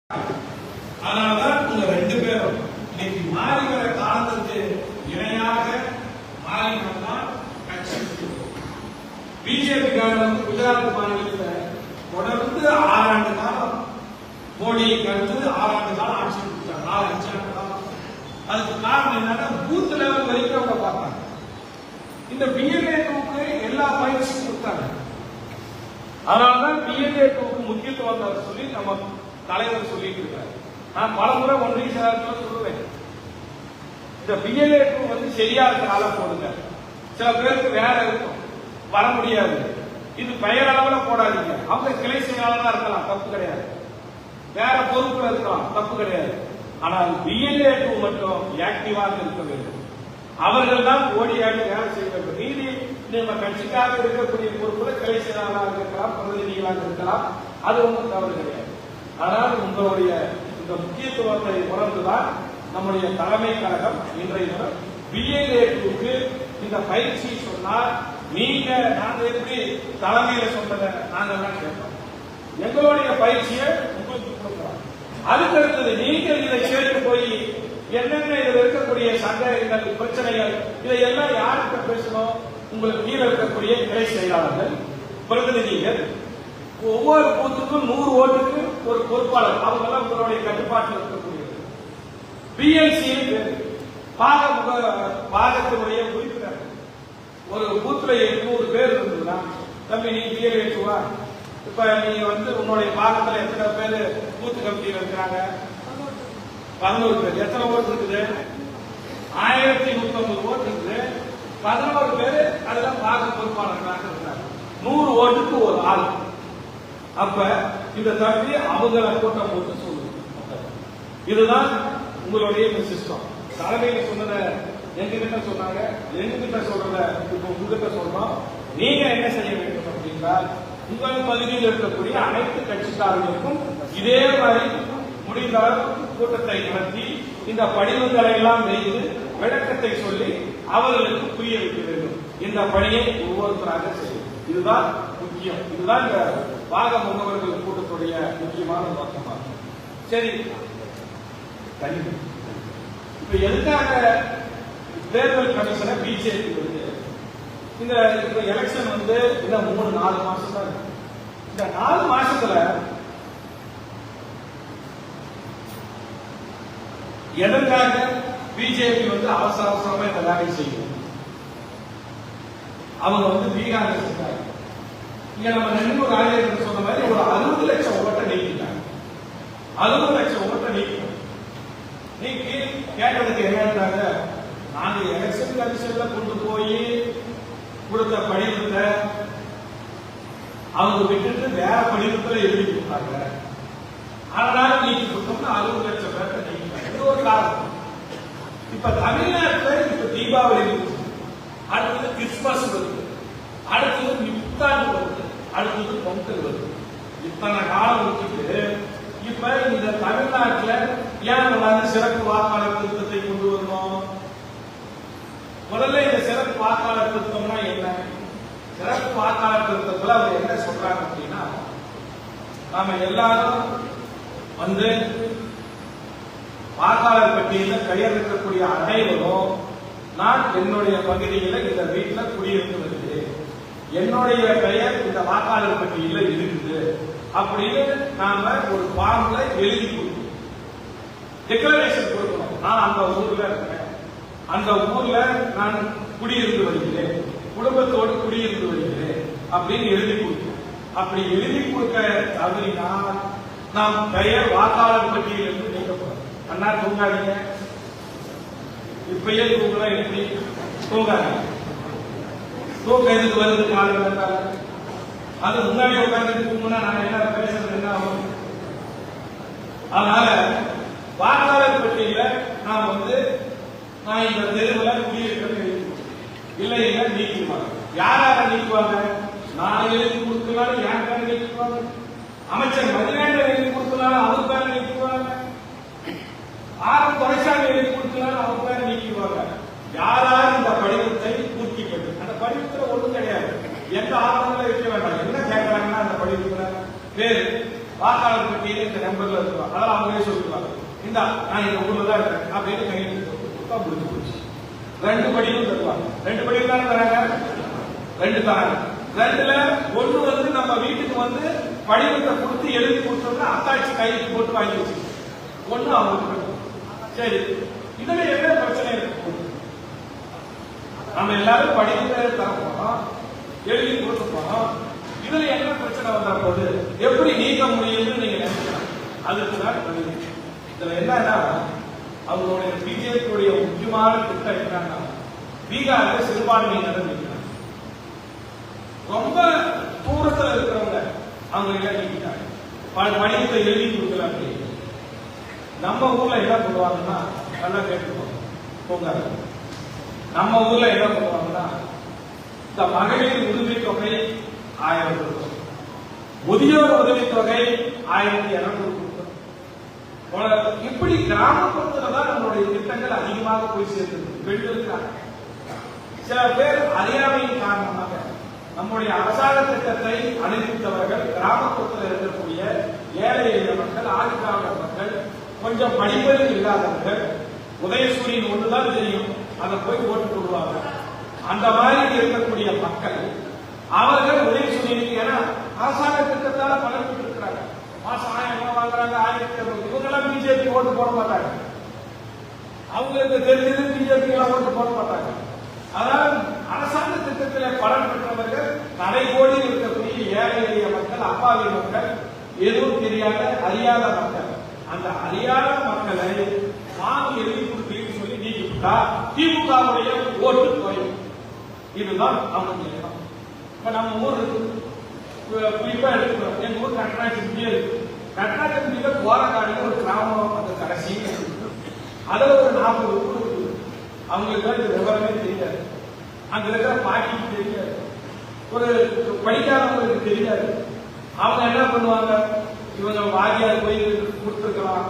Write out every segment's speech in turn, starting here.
அதனாலதான் உங்க ரெண்டு பேரும் இன்னைக்கு மாறி வர காலத்துக்கு இணையாக மாறினோம்தான் கட்சி. பிஜேபி வந்து குஜராத் மாநிலத்தில் தொடர்ந்து 6 ஆண்டு காலம் மோடிக்கு அடுத்து 6 ஆண்டு காலம் ஆட்சி கொடுத்தாங்க. 4-5 ஆண்டு காலம். அதுக்கு காரணம் என்னன்னா பூத் லெவல் வரைக்கும் அவங்க பார்த்தாங்க. இந்த பிஎல்ஏ-க்கு எல்லா பயிற்சியும் கொடுத்தாங்க. அதனாலதான் பிஎல்ஏ-க்கு முக்கியத்துவம் சொல்லி நம்ம தலைவர் சொல்லிட்டு இருக்காரு. நான் பலமுறை ஒன்றிய செயலாளர் சொல்லுவேன், இந்த பிஎல்ஏ-க்கு வந்து சரியா இருக்க ஆள போடுங்க. சில பேருக்கு வேற இருக்கும், வர முடியாது. இது பெயர் அளவுல போடாதீங்க. அவங்க கிளை செயலாளராக இருக்கலாம், தப்பு கிடையாது. வேற பொறுப்புல இருக்கலாம், தப்பு கிடையாது. ஆனால் பிஎல்ஏ-க்கு மட்டும் ஆக்டிவாக இருக்க வேண்டும். அவர்கள் தான் ஓடி ஆடி வேலை செய்ய வேண்டும். நீதி நம்ம கட்சிக்காக இருக்கக்கூடிய பொறுப்புல கிளை செயலாளராக இருக்கலாம், பிரதிநிதிகளாக இருக்கலாம், அது ஒன்றும் தவறு கிடையாது. ஆனால் உங்களுடைய இந்த முக்கியத்துவத்தை உணர்ந்துதான் நம்முடைய தலைமை கழகம் இன்றைய தினம் பிஎல்ஏ-க்கு இந்த பயிற்சி சொன்னால் நீங்க நாங்க எப்படி தலைமையில சொன்னதை நாங்கெல்லாம் கேட்போம். எங்களுடைய பயிற்சியை உங்களுக்கு கொடுக்கிறோம். அதுக்கடுத்தது நீங்கள் இதை கேட்டு போய் என்னென்ன இதில் இருக்கக்கூடிய சந்தேகங்கள், பிரச்சனைகள், இதையெல்லாம் யார்கிட்ட பேசணும்? உங்களுக்கு கீழே இருக்கக்கூடிய கிளை செயலாளர்கள், பிரதிநிதிகள், ஒவ்வொரு பூத்துக்கும் 100 ஓட்டுக்கு ஒரு பொறுப்பாளர், அவங்க எல்லாம் உங்களுடைய கட்டுப்பாட்டில் இருக்கக்கூடியது. பிஎல்சி பாகத்தினுடைய உறுப்பினர் ஒரு பூத்துல 800 பேர் இருந்ததுன்னா, தம்பி நீ பிஎல்ஏ-வா, இப்ப நீங்க வந்து உன்னுடைய பாகத்துல எத்தனை பேர் பூத்து கமிட்டியில் இருக்கிறாங்க? 11 பேர். எத்தனை ஓட்டு இருக்குது? 1150 ஓட்டு இருக்குது. 11 பேர் அதெல்லாம் பாக பொறுப்பாளர்களாக இருக்கிறாங்க. 100 ஓட்டுக்கு ஒரு ஆள். அப்ப இந்த தம்பி அவங்கள கூட்டம் போட்டு சொல்லுங்க. இதுதான் உங்களுடைய இந்த சிஸ்டம். தலைமையில சொன்னத எங்ககிட்ட சொன்னாங்க, எங்ககிட்ட சொல்றத இப்ப உங்ககிட்ட சொல்றோம். நீங்க என்ன செய்ய வேண்டும் அப்படின்னா, உங்கள் பகுதியில் இருக்கக்கூடிய அனைத்து கட்சிக்காரர்களுக்கும் இதே மாதிரி முடிந்த கூட்டத்தை நடத்தி இந்த படிவங்களை எல்லாம் வைத்து விளக்கத்தை சொல்லி அவர்களுக்கு புரிய வைக்க வேண்டும். இந்த பணியை ஒவ்வொருத்தராக செய்யும். இதுதான் முக்கியம். இதுதான் இந்த பாக முகவர்கள் கூட்டத்துடைய முக்கியமான நோக்கமாகும். சரி, இப்ப எதுக்காக தேர்தல் கமிஷனை பிஜேபி வந்து இந்த எலெக்ஷன் வந்து இன்னும் 3-4 மாசம் தான். இந்த 4 மாசத்துல எதற்காக பிஜேபி வந்து அவசர அவசரமா இந்த வேலை செய்யும்? அவங்க வந்து பீகார் செஞ்சாங்க. இங்க நம்ம நெல்லூர் ராஜேந்திரன் சொன்ன மாதிரி ஒரு 60 லட்சம் ஓட்டை நீக்கிட்டாங்க. 60 லட்சம் ஓட்டை நீக்கிட்டாங்க. நீக்கி கேட்டதுக்கு என்னன்றாங்க, நாங்க எலெக்ஷன் கமிஷன்ல கொண்டு போய் கொடுத்த படிவத்தை அவங்க விட்டுட்டு வேற படிவத்துல எழுதி கொடுத்தாங்க. அதனால நீக்கி கொடுத்தோம்னா 60 லட்சம் பேர்த்த நீக்கிட்டாங்க. இது ஒரு காரணம். இப்ப தமிழ்நாட்டில் இப்ப தீபாவளி, அடுத்தது கிறிஸ்துமஸ் வருது, அடுத்தது புத்தாண்டு வருது, அடுத்தது பொங்கல் வருது. இத்தனை காலம் விட்டுட்டு இப்ப இந்த தமிழ்நாட்டில் ஏன் வந்து சிறப்பு வாக்காளர் திருத்தத்தை கொண்டு வரணும்? முதல்ல இந்த சிறப்பு வாக்காளர் திருத்தம்னா என்ன? சிறப்பு வாக்காளர் திருத்தத்துல அவர் என்ன சொல்றாங்க அப்படின்னா, நாம எல்லாரும் வந்து வாக்காளர் பட்டியலில் பெயர் இருக்கக்கூடிய அனைவரும் நான் என்னுடைய பகுதியில் இந்த வீட்டில் குடியிருந்து வருகிறேன், என்னுடைய பெயர் இந்த வாக்காளர் பட்டியலில் இருக்குது அப்படின்னு நாம ஒரு ஃபார்ம்ல எழுதி கொடுக்கணும், டிக்ளரேஷன் கொடுக்கணும். நான் அந்த ஊர்ல இருக்கேன், அந்த ஊர்ல நான் குடியிருந்து வருகிறேன், குடும்பத்தோடு குடியிருந்து வருகிறேன் அப்படின்னு எழுதி கொடுக்கணும். அப்படி எழுதி கொடுக்க தவறினால் நாம் பெயர் வாக்காளர் பட்டியலிருந்து நீக்கப்படும். அண்ணா தூங்காதீங்க, இப்பயே தூங்குனா எப்படி? தூங்காதீங்க. தூக்கம் எதுக்கு வருது? காலையில் அது முன்னாடி உட்கார்ந்து தூங்குனா நான் என்ன பேசுறது என்ன ஆகும்? அதனால வாக்காளர் பட்டியல நான் வந்து நான் இந்த தெருவில் குடியிருக்கிறது இல்லை இல்லை நீக்குவாங்க. யாரால நீக்குவாங்க? நான் எழுதி கொடுத்தனால என் பேர் நீக்குவாங்க, அமைச்சர் மதிவேந்தர் எழுதி கொடுத்தனால அவர் பேர் நீக்குவாங்க, ஆர் துரைசாமி எழுதி கொடுத்தனால அவர் பேர் நீக்குவாங்க. யாராவது இந்த படிவத்தை பூர்த்தி பண்ணி, அந்த படிவத்தில் ஒன்றும் கிடையாது, எந்த ஆவணங்களும் இருக்க வேண்டாம். என்ன கேட்கறாங்கன்னா அந்த படிவத்தில் பேரு வாக்காளர் பட்டியல இந்த நம்பர்ல இருக்கலாம். அதெல்லாம் அவங்களே சொல்லிடுவாங்க. இந்த நான் இந்த ஊர்ல தான் இருக்கேன் அப்படின்னு கையெழுத்து கொடுத்தா முடிஞ்சு போச்சு. 2 படியும் தருவாங்க. 2 படியும் தானே தராங்க. 2 தராங்க. 2ல ஒண்ணு வந்து நம்ம வீட்டுக்கு வந்து படிவத்தை கொடுத்து எழுதி கொடுத்தோம்னா அத்தாட்சி கையெழுத்து போட்டு வாங்கி வச்சு ஒண்ணு அவங்களுக்கு. சரி, இதுல என்ன பிரச்சனை இருக்கு? நம்ம எல்லாரும் படிவத்தை தரப்போம், எழுதி கொடுக்க போறோம். இதுல என்ன பிரச்சனை வந்தா போது எப்படி நீக்க முடியும்னு நீங்க நினைக்கலாம். அதுக்குதான் இதுல என்னன்னா அவங்களுடைய பிஜேபியுடைய முக்கியமான திட்டம் என்னன்னா பீகார்ல சிறுபான்மையினர் இருக்கிறாங்க. ரொம்ப தூரத்துல இருக்கிறவங்க அவங்க எல்லாம் நீக்கிட்டாங்க. படிவத்தை எழுதி கொடுக்கல. அப்படி நம்ம ஊர்ல என்ன பண்ணுவாங்கன்னா நல்லா கேட்டுக்கோங்க போங்க. நம்ம ஊர்ல என்ன பண்ணுவாங்கன்னா இந்த மகளிர் உதவி தொகை 1000 ரூபாய், முதியோர் உதவி தொகை 1200 ரூபாய். இப்படி கிராமப்புறத்துல தான் நம்மளுடைய திட்டங்கள் அதிகமாக போய் சேர்ந்து பெண்களுக்கு. சில பேர் அறியாமையின் காரணமாக நம்முடைய அரசாங்க திட்டத்தை அனுமதித்தவர்கள் கிராமப்புறத்தில் இருக்கக்கூடிய ஏழை எளிய மக்கள், ஆதிக்காவலர் மக்கள், கொஞ்சம் படிப்பறிவு இல்லாதவர்கள், உதயசூரியன் ஒன்றுதான் தெரியும், அதை போய் ஓட்டு போடுவாங்க. அந்த மாதிரி இருக்கக்கூடிய மக்கள் அவர்கள் உதயசூரியனுக்கு ஏன்னா அரசாங்க திட்டத்தால பலன் பெற்று இருக்கிறாங்க. மாசம் 1000 ரூபாய் வாங்குறாங்க, 1200. இவங்கெல்லாம் பிஜேபி ஓட்டு போட மாட்டாங்க. அவங்களுக்கு தெரிஞ்சது பிஜேபி எல்லாம் ஓட்டு போட மாட்டாங்க. அதாவது அரசாங்க திட்டத்தில் பலன் பெற்றவர்கள் கடைகோடி இருக்கக்கூடிய ஏழை எளிய மக்கள், அப்பாவி மக்கள், எதுவும் தெரியாத அறியாத மக்கள். அந்த அறியாத மக்களை வாங்கி எழுதி கொடுப்பீங்கன்னு சொல்லி நீக்கிவிட்டா திமுகவுடைய ஓட்டு குறையும். இதுதான் அவங்க எண்ணம். இப்ப நம்ம ஊர் குறிப்பா எடுத்துக்கிறோம். எங்க ஊர் கட்டணாச்சம்பி இருக்கு. கட்டணாச்சம்பியில போராடாடின ஒரு கிராமம் அந்த கடைசி அதுல ஒரு 40 ஊர் இருக்குது. அவங்களுக்கு தான் இது விவரமே தெரியாது. அங்க இருக்கிற பாட்டிக்கு தெரியாது, ஒரு படிக்காதவங்களுக்கு தெரியாது. அவங்க என்ன பண்ணுவாங்க, இவங்க வாரியார் போய் கொடுத்துருக்கலாம்,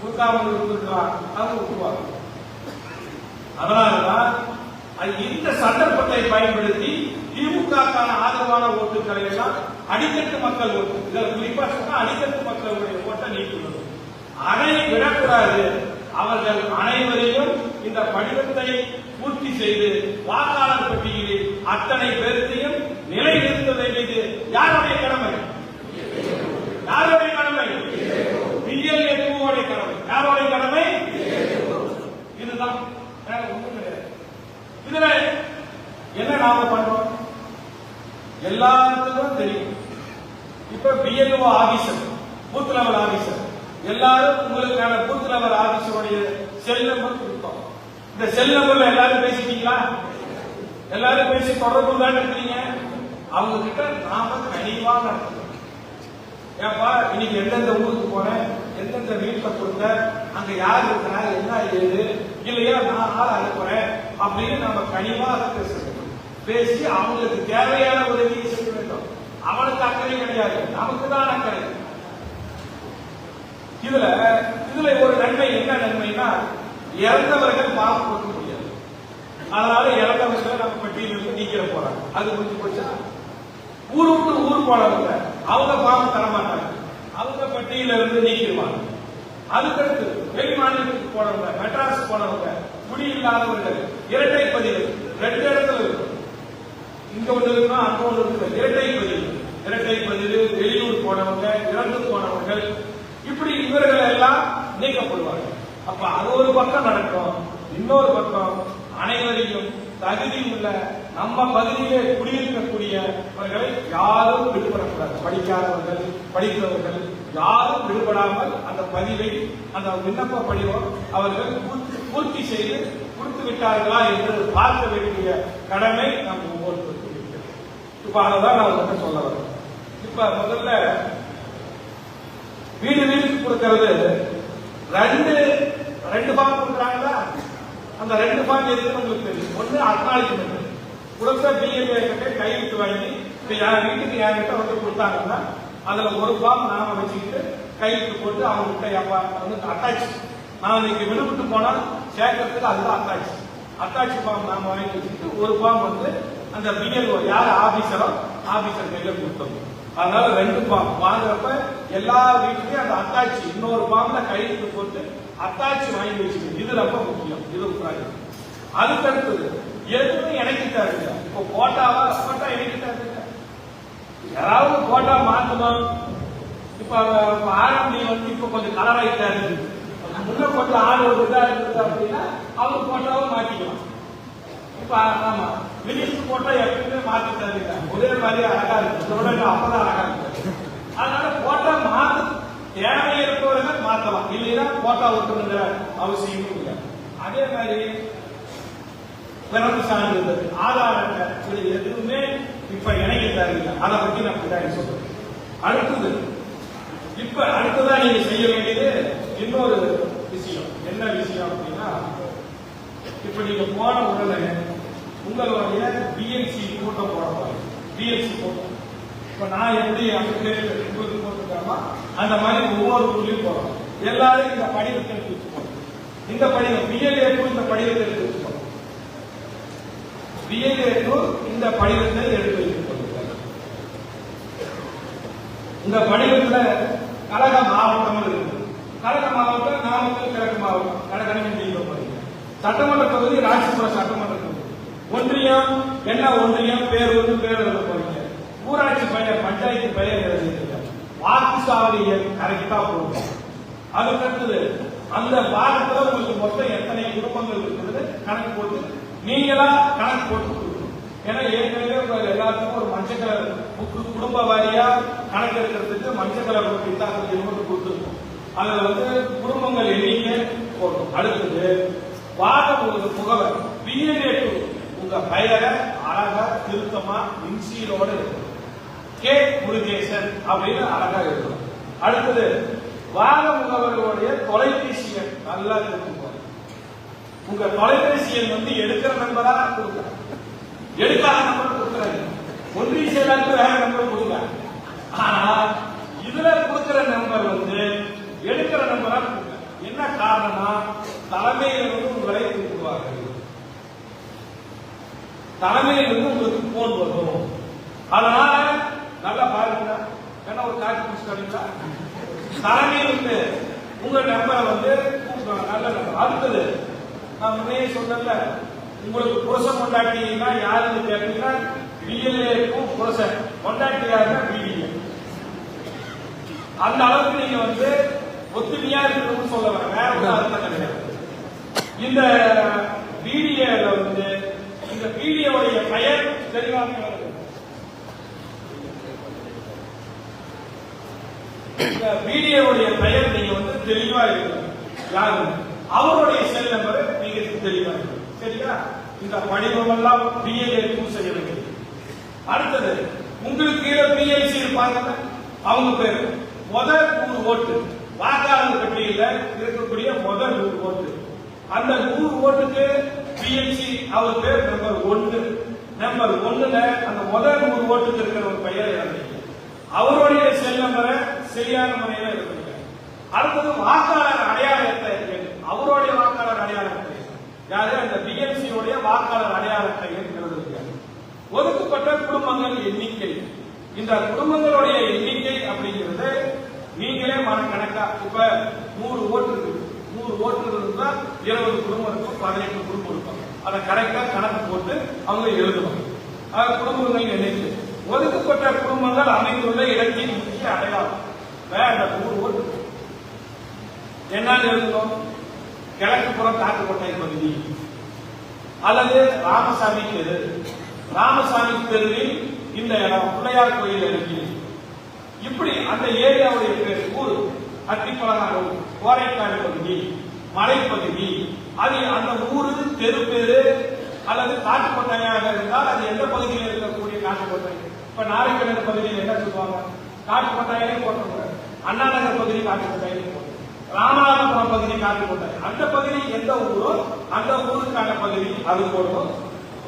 கொடுக்காம கொடுத்துருக்கலாம், அவங்க விட்டுருவாங்க. அதனாலதான் இந்த சந்தர்ப்பத்தை பயன்படுத்தி திமுகக்கான ஆதரவான ஓட்டுகளை எல்லாம் அடித்தட்டு மக்கள் ஓட்டு, இதில் குறிப்பா சொன்னா அடித்தட்டு மக்களுடைய ஓட்டை நீக்குவது. அதை விடக்கூடாது. அவர்கள் அனைவரையும் இந்த படிவத்தை பூர்த்தி செய்து வாக்காளர் பட்டியலில் அத்தனை பேருத்தையும் நிலைநிறுத்த வேண்டியது யாருடைய கடமை? யாருடைய கடமை? பிஎல்ஏ2 கடமை. யாருடைய கடமை? இதுதான், வேற ஒண்ணும் கிடையாது. இதுல என்ன நாம பண்றோம் எல்லாத்துக்கும் தெரியும். இப்ப BLO officer, booth level officer, எல்லாரும் உங்களுக்கான பூத் லெவல் ஆபீசருடைய செல் நம்பர் கொடுத்தோம். இந்த செல் நம்பர்ல எல்லாரும் பேசிட்டீங்களா? எல்லாரும் பேசி தொடர்பு தான் இருக்கிறீங்க. அவங்க கிட்ட நாம கனிவா நடத்தணும். ஏப்பா இன்னைக்கு எந்தெந்த ஊருக்கு போனேன், எந்தெந்த வீட்டுல கொடுத்த, அங்க யார் இருக்கிறா, என்ன ஏது, இல்லையா நான் ஆள் அனுப்புறேன் அப்படின்னு நம்ம கனிவாக பேசணும். பேசி அவங்களுக்கு தேவையான உதவியை செய்ய வேண்டும். அவனுக்கு அக்கறை கிடையாது, நமக்கு தான் அக்கறை. இதுல ஒரு நன்மை என்ன நன்மைனா இறந்தவர்கள் பாவம் கொடுக்க முடியாது. அதனால இறந்தவர்களை நம்ம பட்டியலிருந்து நீக்கிற போறாங்க. அது முடிஞ்சு போச்சா? ஊர் விட்டு ஊர் போனவங்க அவங்க பாவம் தர மாட்டாங்க, அவங்க பட்டியல இருந்து நீக்கிடுவாங்க. அதுக்கடுத்து வெளி மாநிலத்துக்கு போனவங்க, மெட்ராஸ் போனவங்க, குடி இல்லாதவர்கள், இரட்டை பதிவு 2 இடத்துல இருக்கும். இங்க ஒண்ணு இருக்குன்னா அங்க ஒண்ணு இருக்கு. இரட்டை பதிவு வெளியூர் போனவங்க, இறந்து போனவர்கள், இப்படி இவர்கள் எல்லாம் நீக்கப்படுவார்கள். அப்ப அது ஒரு பக்கம் நடக்கும். இன்னொரு பக்கம் அனைவரையும் தகுதி உள்ள நம்ம பகுதியிலே குடியிருக்கக்கூடியவர்களை யாரும் விடுபடக்கூடாது. படிக்காதவர்கள், படித்தவர்கள் யாரும் விடுபடாமல் அந்த பதிவை, அந்த விண்ணப்ப படிவம் அவர்கள் பூர்த்தி செய்து கொடுத்து விட்டார்களா என்று பார்க்க வேண்டிய கடமை நம் ஒவ்வொருத்தருக்கும் இருக்கிறது. இப்ப அதான் நான் வந்து சொல்ல வரேன். இப்ப முதல்ல வீட்டுக்கு கொடுக்கிறது ரெண்டு ஃபார்ம் கொடுக்குறாங்களா? அந்த 2 ஃபார்ம் எதுன்னு உங்களுக்கு தெரியும். ஒன்று அக்னாலஜ்மெண்ட் கொடுத்த பிஎல்ஏ கிட்ட கையெழுத்து வாங்கி வீட்டுக்கு யார்கிட்ட வந்து கொடுத்தாங்கன்னா அதுல ஒரு ஃபார்ம் நாம வச்சுக்கிட்டு கையெழுத்து போட்டு அவங்க கிட்ட வந்து அட்டாச், நான் இன்னைக்கு விடுபட்டு போனா சேர்க்கறதுக்கு அதுதான் அட்டாச் ஃபார்ம் நாம வாங்கி வச்சுக்கிட்டு ஒரு ஃபார்ம் வந்து அந்த பிஎல்ஓ யார் ஆபீசரோ ஆபீசர் கையில கொடுத்தோம். அதனால 2 ஃபார்ம் வாங்குறப்ப எல்லா வீட்லயும் அந்த அத்தாட்சி இன்னொரு ஃபார்ம்ல கையெழுத்து போட்டு அத்தாட்சி வாங்கி வச்சுக்கணும். இது ரொம்ப முக்கியம். இது ப்ராஜெக்ட். அதுக்கு அடுத்தது எதுவும் இணைக்கிட்டாரு. இப்போ கோட்டா இணைக்கிட்டாரு. யாராவது கோட்டா மாத்தணும். இப்ப ஆரம்பி இப்ப கொஞ்சம் கலர் ஆயிட்டாரு. முன்ன கொஞ்சம் ஆள் ஒரு இதா இருந்தது அப்படின்னா அவர் கோட்டாவும் மாத்திக்கலாம். இப்ப ஆமா மினிஸ்டர் கோட்டா எப்பவுமே மாத்திட்டாரு. ஒரே மாதிரி அழகா இருக்கு. இதோட அப்பதான் அழகா இருக்கு. அதனால கோட்டா மாத்த தேவை இருப்பவர்கள் மாத்தலாம். இல்லைன்னா கோட்டா விட்டுங்கிற அவசியமும் இல்லை. அதே மாதிரி பிறப்பு சான்றிதழ் ஆதார் அட்டை இது எதுவுமே இப்ப இணைக்கிறாரு. அதை பத்தி நான் பின்னாடி சொல்றேன். அடுத்தது இப்ப அடுத்ததா நீங்க செய்ய வேண்டியது இன்னொரு விஷயம். என்ன விஷயம் அப்படின்னா இப்ப நீங்க போன உடனே உங்களுடைய பிஎல்சி கூட்டம் போடணும். பிஎல்சி கூட்டம் இப்ப நான் எப்படி உங்களுக்கு போட்டுக்காம அந்த மாதிரி ஒவ்வொரு ஊர்லயும் போறோம். எல்லாரும் இந்த படிவத்தை எடுத்து வச்சுக்கோங்க. இந்த படிவம் பிஎல்ஏ இந்த படிவத்தை எடுத்து வச்சுக்கோங்க. பிஎல்ஏ இந்த படிவத்தை எடுத்து வைத்துக் கொள்ளுங்கள். இந்த படிவத்துல கழக மாவட்டம் இருக்கு. கழக மாவட்டம் நாமக்கல் கிழக்கு மாவட்டம் கடற்கரை சட்டமன்ற தொகுதி ராசிபுரம் சட்டமன்ற தொகுதி. ஒன்றியம் என்ன ஒன்றியம் பேர் வந்து பேர் எழுத போறீங்க. ஊராட்சி பெயர் பஞ்சாயத்து பெயர் எழுதிருக்க. வாக்குச்சாவடி கரெக்டா போகும். அதுக்கடுத்தது அந்த பாகத்துல உங்களுக்கு மொத்தம் எத்தனை குடும்பங்கள் இருக்கிறது கணக்கு போட்டு நீங்களா கணக்கு போட்டு கொடுக்கணும். ஏன்னா ஏற்கனவே எல்லாத்துக்கும் ஒரு மஞ்சள் கலர் குடும்ப வாரியா கணக்கு எடுக்கிறதுக்கு மஞ்சள் கலர் கொடுத்துருக்கோம். அதுல வந்து குடும்பங்கள் எண்ணிக்கை போடும். அடுத்தது வார்டு உங்களுக்கு முகவர் பிஎல்ஏ உங்க பெயரை அழகா திருத்தமா இன்சியலோட இருக்கணும். கே முருகேசன் அப்படின்னு அழகா இருக்கணும். அடுத்தது வார்டு முகவர்களுடைய தொலைபேசி எண் நல்லா இருக்கும். உங்க தொலைபேசி எண் வந்து எடுக்கிற நம்பரா கொடுங்க. எடுக்காத நம்பர் கொடுக்குறாங்க. ஒன்றிய செயலாளருக்கு வேற நம்பர் கொடுங்க. ஆனா இதுல கொடுக்கிற நம்பர் வந்து எடுக்கிற நம்பரா கொடுங்க. என்ன காரணம்னா தலைமையிலிருந்து உங்களை கூப்பிடுவார்கள். தலைமையிலிருந்து உங்களுக்கு போன் வரும். அதனால நல்லா பாருங்க. ஏன்னா ஒரு காட்சி பிடிச்சிட்டீங்களா தலைமையிலிருந்து உங்க நம்பரை வந்து கூப்பிடுவாங்க. நல்ல நம்பர். அடுத்தது நான் முன்னே சொன்னல உங்களுக்கு புருஷன் கொண்டாட்டினா யாருன்னு கேட்டீங்கன்னா பிஎல்ஏக்கும் புருஷன் கொண்டாட்டி யாருன்னா பிடிஏ. அந்த அளவுக்கு நீங்க வந்து ஒத்துமையா இருக்கணும்னு சொல்ல வர வேற ஒரு அர்த்தம் கிடையாது. இந்த பிடிஏல வந்து இந்த பிடிஏவுடைய பெயர் தெளிவாக வருது. இந்த பிடிஏவுடைய பெயர் நீங்க வந்து தெளிவா இருக்கணும். யாரு அவருடைய செல் நம்பர் நீங்க தெளிவா இருக்கணும். சரியா? இந்த படிவம் எல்லாம் பிஎல்ஏ செய்ய வேண்டியது. அடுத்தது உங்களுக்கு கீழே பிஎல்சி இருப்பாங்க. அவங்க பேர் முதல் 100 ஓட்டு வாக்காளர் பட்டியல இருக்கக்கூடிய முதல் 100 ஓட்டு. அந்த 100 ஓட்டுக்கு பிஎல்சி அவர் பேர் நம்பர் 1. நம்பர் 1ல அந்த முதல் 100 ஓட்டுக்கு இருக்கிற ஒரு பெயர் எழுதுங்க. அவருடைய செல் நம்பரை சரியான முறையில் எழுதுங்க. அடுத்தது வாக்காளர் அடையாளத்தை அவருடைய வாக்காளர் அடையாளத்தை யாரு அந்த பிஎல்சி உடைய வாக்காளர் அடையாளத்தை எழுதுங்க. ஒதுக்கப்பட்ட குடும்பங்கள் எண்ணிக்கை. இந்த குடும்பங்களுடைய எண்ணிக்கை அப்படிங்கிறது நீங்களே மனக்கணக்கா இப்ப 100 ஓட்டு இருக்கு. 100 ஓட்டு இருந்தா 20 குடும்பம் இருக்கும், 18 குடும்பம் இருக்கும். அதை கரெக்டா கணக்கு போட்டு அவங்க எழுதுவாங்க. குடும்பங்கள் எண்ணிக்கை ஒதுக்கப்பட்ட குடும்பங்கள் அமைந்துள்ள இடத்தின் முக்கிய அடையாளம். அந்த 100 ஓட்டு என்ன எழுதணும்? கிழக்குப்புறம் காட்டுக்கோட்டை பகுதி அல்லது ராமசாமி தெரு. ராமசாமி தெருவில் இந்த இடம் பிள்ளையார் கோயில் இருக்கு. இப்படி அந்த ஏரியாவுடைய பேர் ஊர் அத்திப்பழகாடு கோரைக்காடு பகுதி மலைப்பகுதி. அது அந்த ஊரு தெரு பேரு அல்லது காட்டுக்கோட்டையாக இருந்தால் அது எந்த பகுதியில் இருக்கக்கூடிய காட்டுக்கோட்டை. இப்ப நாரைக்கிணறு பகுதியில் என்ன சொல்லுவாங்க? காட்டுக்கோட்டையிலே போட்டு அண்ணா நகர் பகுதி காட்டுக்கோட்டையிலே போட்டு ராமநாதபுரம் பகுதி காட்டுக்கோட்டை. அந்த பகுதி எந்த ஊரோ அந்த ஊருக்கான பகுதி அது போடும்.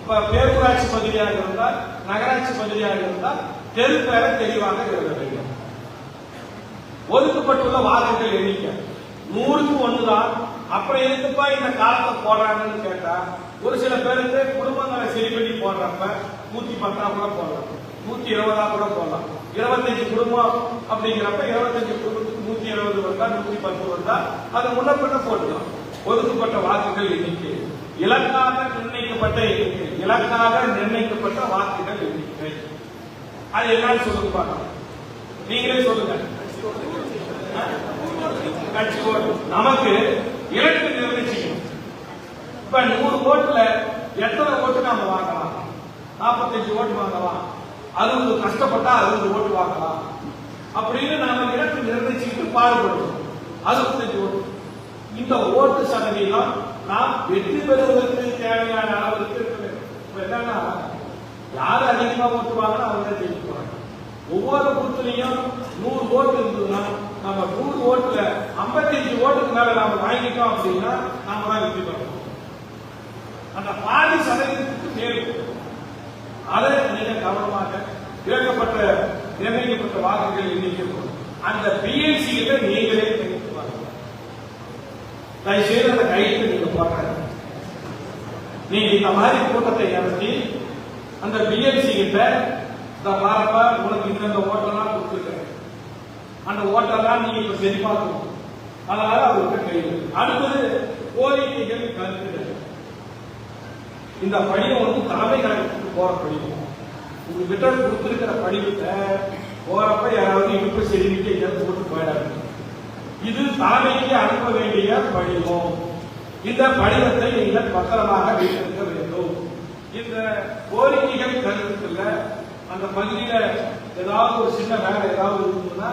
இப்ப பேரூராட்சி பகுதியாக இருந்தால் நகராட்சி பகுதியாக இருந்தால் தெரு பேரை தெளிவாக எழுத வேண்டும். ஒதுக்கப்பட்டுள்ள வாக்குகள் எண்ணிக்கை 100க்கு 1 தான். அப்புறம் எதுக்குப்பா இந்த காலத்தை போடுறாங்கன்னு கேட்டா ஒரு சில பேருக்கு குடும்பங்களை சரி பண்ணி போடுறப்ப 110 கூட போடலாம், 120 கூட போடலாம். 25 குடும்பம் அப்படிங்கிறப்ப 25 குடும்பத்துக்கு 170 வந்தா 110 வந்தா அது முன்ன பின்ன போட்டுக்கலாம். ஒதுக்கப்பட்ட வாக்குகள் எண்ணிக்கை, இலக்காக நிர்ணயிக்கப்பட்ட எண்ணிக்கை, இலக்காக நிர்ணயிக்கப்பட்ட வாக்குகள் எண்ணிக்கை. அது என்னன்னு சொல்லுங்க பார்க்கலாம். நீங்களே சொல்லுங்க. கட்சி ஓட்டு நமக்கு இலக்கு நிர்ணயிக்கணும். இப்ப 100 ஓட்டுல எத்தனை ஓட்டு நாம வாங்கலாம்? 45 ஓட்டு வாங்கலாம். 60 கஷ்டப்பட்டா 60 ஓட்டு வாங்கலாம் அப்படின்னு நாம இலக்கு நிர்ணயிச்சுட்டு பாடுபடுவோம். 65 ஓட்டு. இந்த ஓட்டு சதவீதம் நாம் வெற்றி பெறுவதற்கு தேவையான அளவுக்கு இருக்கு. இப்ப என்னன்னா யாரு அதிகமா ஓட்டு வாங்கினா அவங்க தான் ஜெயிச்சுக்குவாங்க. ஒவ்வொரு பூத்துலையும் 100 ஓட்டு இருந்ததுன்னா நம்ம 100 ஓட்டுல 55 ஓட்டுக்கு மேல நாம வாங்கிட்டோம் அப்படின்னா நாம தான் வெற்றி பெறணும். அந்த பாதி சதவீதத்துக்கு மேல் அதை நீங்க கவனமாக இழக்கப்பட்ட நிர்ணயிக்கப்பட்ட வாக்குகள் எண்ணிக்கை அந்த பிஎல்சி கிட்ட நீங்களே தயவுசெய்து அந்த கையில் நீங்க போடுற நீங்க இந்த மாதிரி கூட்டத்தை நடத்தி அந்த பிஎல்சி கிட்ட இந்த பாரப்பா உனக்கு இந்த ஓட்டெல்லாம் கொடுத்துருக்க அந்த ஓட்டெல்லாம் நீங்க இப்ப சரி பார்க்கணும். அதனால அவருக்கு கையில் அடுத்தது கோரிக்கைகள் கருத்துக்கள். இந்த படிவம் வந்து தலைமை கழகத்துக்கு போற படிவம். உங்ககிட்ட கொடுத்திருக்கிற படிவத்தை போறப்ப யாராவது இடுப்பு செடிவிட்டு எங்கேயாவது போட்டு போயிடாது. இது தலைமைக்கு அனுப்ப வேண்டிய படிவம். இந்த படிவத்தை நீங்கள் பத்திரமாக வைத்திருக்க வேண்டும். இந்த கோரிக்கைகள் கருத்துக்கள் அந்த பகுதியில ஏதாவது ஒரு சின்ன வேலை ஏதாவது இருக்குதுன்னா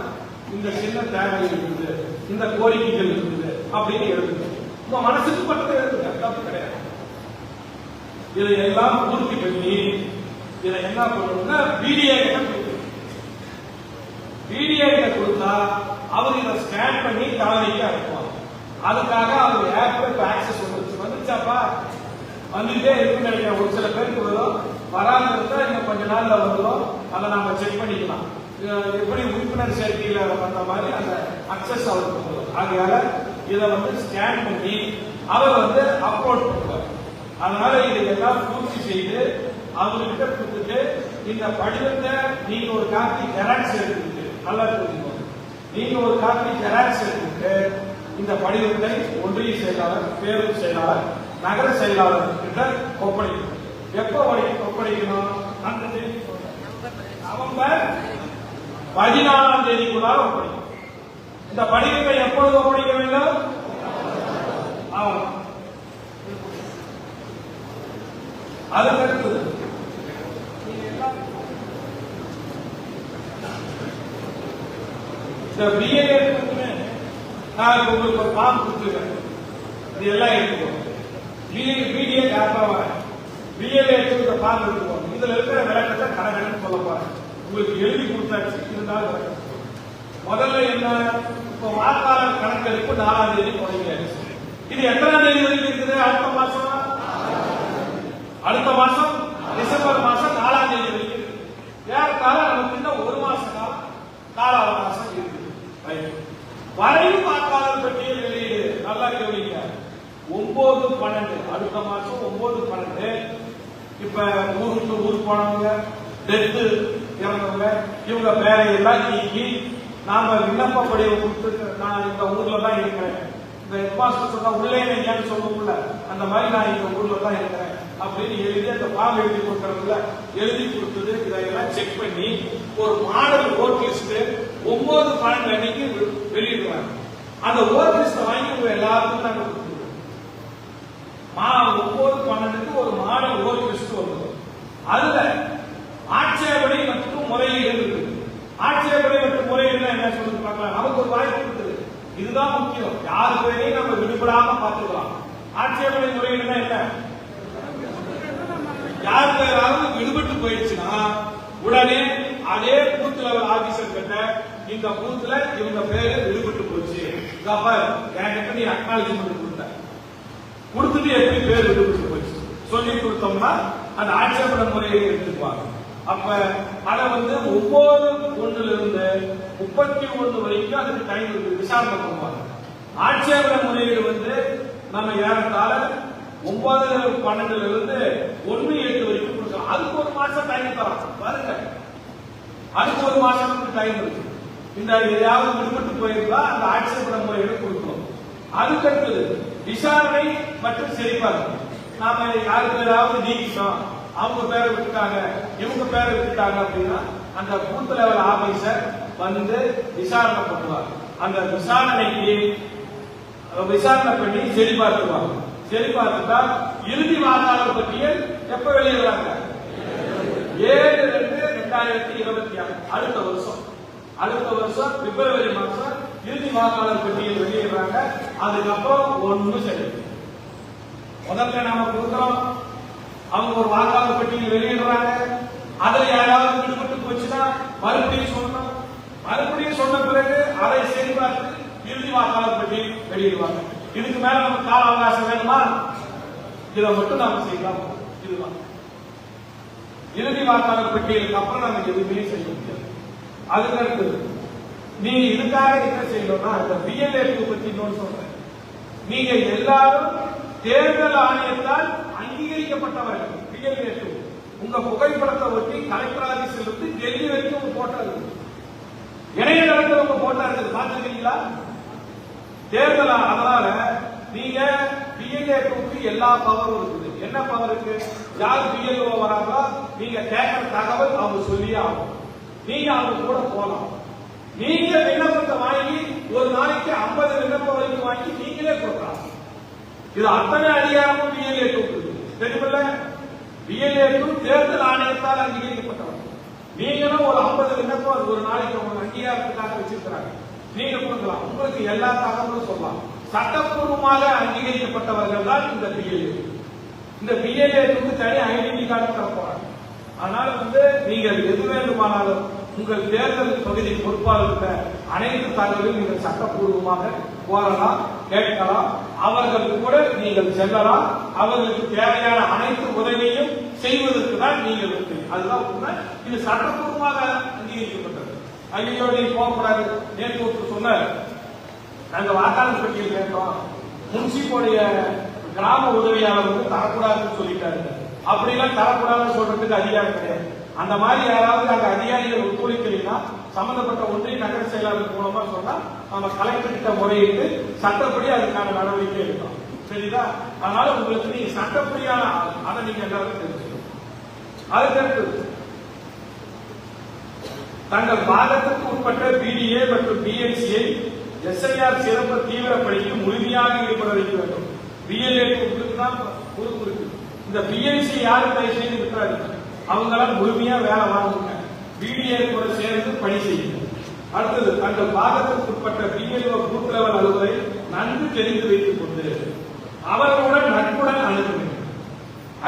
இந்த சின்ன தேவை இருக்குது, இந்த கோரிக்கைகள் இருக்குது அப்படின்னு எழுதுங்க. உங்க மனசுக்கு பட்டதை எழுதுங்க, தப்பு கிடையாது. இதை எல்லாம் பூர்த்தி பண்ணி இதை என்ன பண்ணணும்னா பிடிஏ கொடுத்தா அவர் இதை ஸ்கேன் பண்ணி தலைமைக்கு அனுப்புவாங்க. அதுக்காக அவங்க ஆப் ஆக்சஸ் வந்துச்சாப்பா வந்துட்டே இருக்குன்னு நினைக்கிறேன். ஒரு சில பேருக்கு வரும், வராது இருந்தா இன்னும் கொஞ்ச நாள்ல வந்துடும். அதை நாம செக் பண்ணிக்கலாம். எப்படி உறுப்பினர் சேர்க்கையில பண்ற மாதிரி அந்த அக்சஸ் அவருக்கு வரும். ஆகையால இதை வந்து ஸ்கேன் பண்ணி அவர் வந்து அப்லோட் பண்ணுவார். அதனால இதையெல்லாம் பூர்த்தி செய்து அவர்கிட்ட கொடுத்துட்டு இந்த படிவத்தை நீங்க ஒரு காப்பி ஜெராக்ஸ் எடுத்துக்கிட்டு நல்லா தெரிஞ்சுக்கோங்க. நீங்க ஒரு காப்பி ஜெராக்ஸ் எடுத்துக்கிட்டு இந்த படிவத்தை ஒன்றிய செயலாளர், பேரூர் செயலாளர், நகர செயலாளர் கிட்ட ஒப்படைக்கணும். எப்ப ஒப்படைக்கணும்? நவம்பர் 14ஆம் தேதிக்குள்ளாக ஒப்படைக்கணும். இந்த படிவத்தை எப்பொழுது ஒப்படைக்க வேண்டும்? அதுக்கடுத்து இந்த பிஏ நான் உங்களுக்கு ஒரு ஃபார்ம் கொடுத்துருக்கேன். இது எல்லாம் எடுத்துக்கோங்க. பிடிஏ ஆப்பா வரேன். பிஏல எடுத்து ஃபார்ம் எடுத்துக்கோங்க. இதுல இருக்கிற விளக்கத்தை கணக்கு சொல்ல போறேன். உங்களுக்கு எழுதி கொடுத்தாச்சு. இருந்தாலும் முதல்ல என்ன, இப்போ வாக்காளர் கணக்கெடுப்பு 4ஆம் தேதி தொடங்கியாச்சு. இது எத்தனாம் தேதி வரைக்கும் இருக்குது? அடுத்த மாசம் டிசம்பர் மாசம் 4ஆம் தேதி வரைக்கும். ஏறத்தாழ நமக்கு இன்னும் ஒரு மாச காலம் கால அவகாசம் இருக்குது. வரைவு வாக்காளர் பட்டியல் வெளியீடு நல்லா கவனிங்க. 9/12 அடுத்த மாசம் 9/12. இப்ப ஊருக்கு ஊர் போனவங்க, டெத்து இறந்தவங்க, இவங்க வேலையெல்லாம் நீக்கி நாம விண்ணப்ப படிவை கொடுத்து நான் இந்த ஊர்ல தான் இருக்கிறேன், இந்த ஹெட்மாஸ்டர் சொன்னா உள்ளே நீங்கன்னு சொல்லுவோம்ல, அந்த மாதிரி நான் இந்த ஊர்ல தான் இருக்கிறேன் அப்படின்னு எழுதி அந்த ஃபார்ம் எழுதி கொடுக்கறதுல எழுதி கொடுத்தது இதெல்லாம் செக் பண்ணி ஒரு மாடல் ஓட் லிஸ்ட் 9/12 அன்னைக்கு வெளியிடுவாங்க. அந்த ஓட் லிஸ்ட் வாங்கி உங்க எல்லாருக்கும் நாங்க கொடுத்துருவோம். 9/12 ஒரு மாடல் ஓட் லிஸ்ட் வரும். அதுல ஆட்சேபனை மற்றும் முறையீடு இருக்கு. ஆட்சேபனை மற்றும் முறையீடு என்ன சொல்லுங்க பார்க்கலாம். நமக்கு ஒரு வாய்ப்பு இருக்குது. இதுதான் முக்கியம். யாரு பேரையும் நம்ம விடுபடாம பார்த்துக்கலாம். ஆட்சேபனை முறையீடுனா என்ன? யார் பேராவது விடுபட்டு போயிடுச்சுன்னா உடனே அதே பூத் லெவல் ஆபீசர் கிட்ட இந்த பூத்துல இவங்க பேரு விடுபட்டு போச்சு, என்கிட்ட நீ அக்னாலஜ்மெண்ட் கொடுத்துட்டு எப்படி பேர் விடுபட்டு போச்சு சொல்லி கொடுத்தோம்னா அந்த ஆட்சேபனை முறையை எடுத்துக்குவாங்க. அப்ப அதை வந்து 9/1 31 வரைக்கும் அதுக்கு டைம் இருக்கு, விசாரணை பண்ணுவாங்க. ஆட்சேபனை முறையீடு வந்து நம்ம ஏறத்தாழ 9/12 1/8 வரைக்கும் கொடுக்கலாம். அதுக்கு ஒரு மாசம் டைம் தரோம் பாருங்க. அதுக்கு 1 மாசத்துக்கு டைம் இருக்கு. இந்த எதையாவது விடுபட்டு போயிருந்தா அந்த ஆட்சேபண முறைகளை கொடுக்கணும். அதுக்கடுத்தது விசாரணை மற்றும் சரிபார்ப்பு. நாம யாருக்கு ஏதாவது நீக்கிட்டோம், அவங்க பேரை விட்டுட்டாங்க, இவங்க பேரை விட்டுட்டாங்க அப்படின்னா அந்த பூத் லெவல் ஆபீசர் வந்து விசாரணை பண்ணுவார். அந்த விசாரணைக்கு விசாரணை பண்ணி சரி பார்த்துவாங்க. சரி பார்த்துட்டா இறுதி வாக்காளர் பட்டியல் எப்ப வெளியிடுறாங்க? 7/2/2026 அடுத்த வருஷம் பிப்ரவரி மாசம் இறுதி வாக்காளர் பட்டியல் வெளியிடுறாங்க. அதுக்கப்புறம் ஒன்னும் சரி. முதல்ல நாம கொடுக்கிறோம், அவங்க ஒரு வாக்காளர் பட்டியல் வெளியிடுறாங்க. அதுல யாராவது விடுபட்டு போச்சுன்னா மறுபடியும் சொல்லணும். மறுபடியும் சொன்ன பிறகு அதை சரி பார்த்து இறுதி வாக்காளர் பட்டியல் வெளியிடுவாங்க. இதுக்கு மேல நமக்கு கால அவகாசம் வேணுமா? இதை மட்டும் நாம செய்யலாம். இதுதான் இறுதி வாக்காளர் பட்டியலுக்கு அப்புறம் நமக்கு எதுவுமே செய்ய முடியாது. அதுக்கடுத்து நீங்க இதுக்காக என்ன செய்யணும்னா, இந்த பிஎல்ஏ பத்தி இன்னொன்று சொல்றேன். நீங்க எல்லாரும் தேர்தல் ஆணையத்தால் அங்கீகரிக்கப்பட்டவர்கள். பிஎல்ஏ உங்க புகைப்படத்தை ஒட்டி கலெக்டர் ஆபீஸில் இருந்து டெல்லி வரைக்கும் உங்க போட்டோ இருக்கு. இணையதளத்தில் உங்க போட்டோ இருக்குது, பாத்துக்கிறீங்களா? தேர்தல். அதனால நீங்க பிஎல்ஏக்கு எல்லா பவரும் இருக்குது. என்ன பவர் இருக்கு? யார் பிஎல்ஓ வராங்களோ நீங்க கேட்கிற தகவல் அவங்க சொல்லியே ஆகும். நீங்க அவங்க கூட போகலாம். நீங்க விண்ணப்பத்தை வாங்கி ஒரு நாளைக்கு 50 விண்ணப்பம் வரைக்கும் வாங்கி நீங்களே கொடுக்கலாம். இது அத்தனை அதிகாரமும் பிஎல்ஏ தெரியுமில்ல? பிஎல்ஏ தேர்தல் ஆணையத்தால் அங்கீகரிக்கப்பட்டவர். நீங்களும் ஒரு 50 விண்ணப்பம் ஒரு நாளைக்கு உங்க அங்கீகாரத்துக்காக வச்சிருக்கிறாங்க, நீங்க கொடுக்கலாம். உங்களுக்கு எல்லா தகவலும் சொல்லலாம். சட்டப்பூர்வமாக அங்கீகரிக்கப்பட்டவர்கள் தான் இந்த பிஎல்ஏ. இந்த பிஎல்ஏ தனி ஐடென்டி கார்டு தர போறாங்க. அதனால நீங்கள் எது வேண்டுமானாலும் உங்கள் தேர்தல் தொகுதி பொறுப்பாளர்கிட்ட அனைத்து தகவலையும் நீங்கள் சட்டப்பூர்வமாக கோரலாம், கேட்கலாம். அவர்கள் கூட நீங்கள் செல்லலாம். அவர்களுக்கு தேவையான அனைத்து உதவியையும் செய்வதற்கு தான் நீங்கள் இருக்கீங்க. அதுதான் உண்மை. இது சட்டப்பூர்வமாக அங்கீகரிக்கப்பட்டது. ஐயோ நீ போகக்கூடாது. நேற்று சொன்ன நாங்க வாக்காளர் பட்டியல் கேட்டோம், முன்சிபோடைய கிராம உதவியாளர் தரக்கூடாதுன்னு சொல்லிட்டாரு. அப்படிலாம் தரக்கூடாதுன்னு சொல்றதுக்கு அதிகாரம் கிடையாது. அந்த மாதிரி யாராவது அந்த அதிகாரிகள் ஒத்துழைக்கலைன்னா சம்பந்தப்பட்ட ஒன்றிய நகர செயலாளர் மூலமா சொன்னா நம்ம கலெக்டர் கிட்ட முறையிட்டு சட்டப்படி அதுக்கான நடவடிக்கை எடுக்கலாம். சரிதா? அதனால உங்களுக்கு நீங்க சட்டப்படியான அதை நீங்க எல்லாரும் தெரிஞ்சுக்கணும். அதுக்கடுத்து தங்கள் பாகத்துக்கு உட்பட்ட பிடிஏ மற்றும் பிஎன்சியை எஸ்ஐஆர் சிறப்பு தீவிர பணிக்கு முழுமையாக ஈடுபட வைக்க வேண்டும். பிஎல்ஏ தான் பொறுப்பு இருக்கு. இந்த பிஎன்சி யாரும் தயவு செய்து இருக்கிறாரு, அவங்களால முழுமையா வேலை வாங்குங்க. பிடிஏ கூட சேர்ந்து பணி செய்யுங்க. அடுத்தது தங்கள் பாகத்துக்கு உட்பட்ட பிஎல்ஓ பூத் லெவல் அலுவலை நன்கு தெரிந்து வைத்துக் கொண்டு அவர்களுடன் நட்புடன் அணுகுங்க,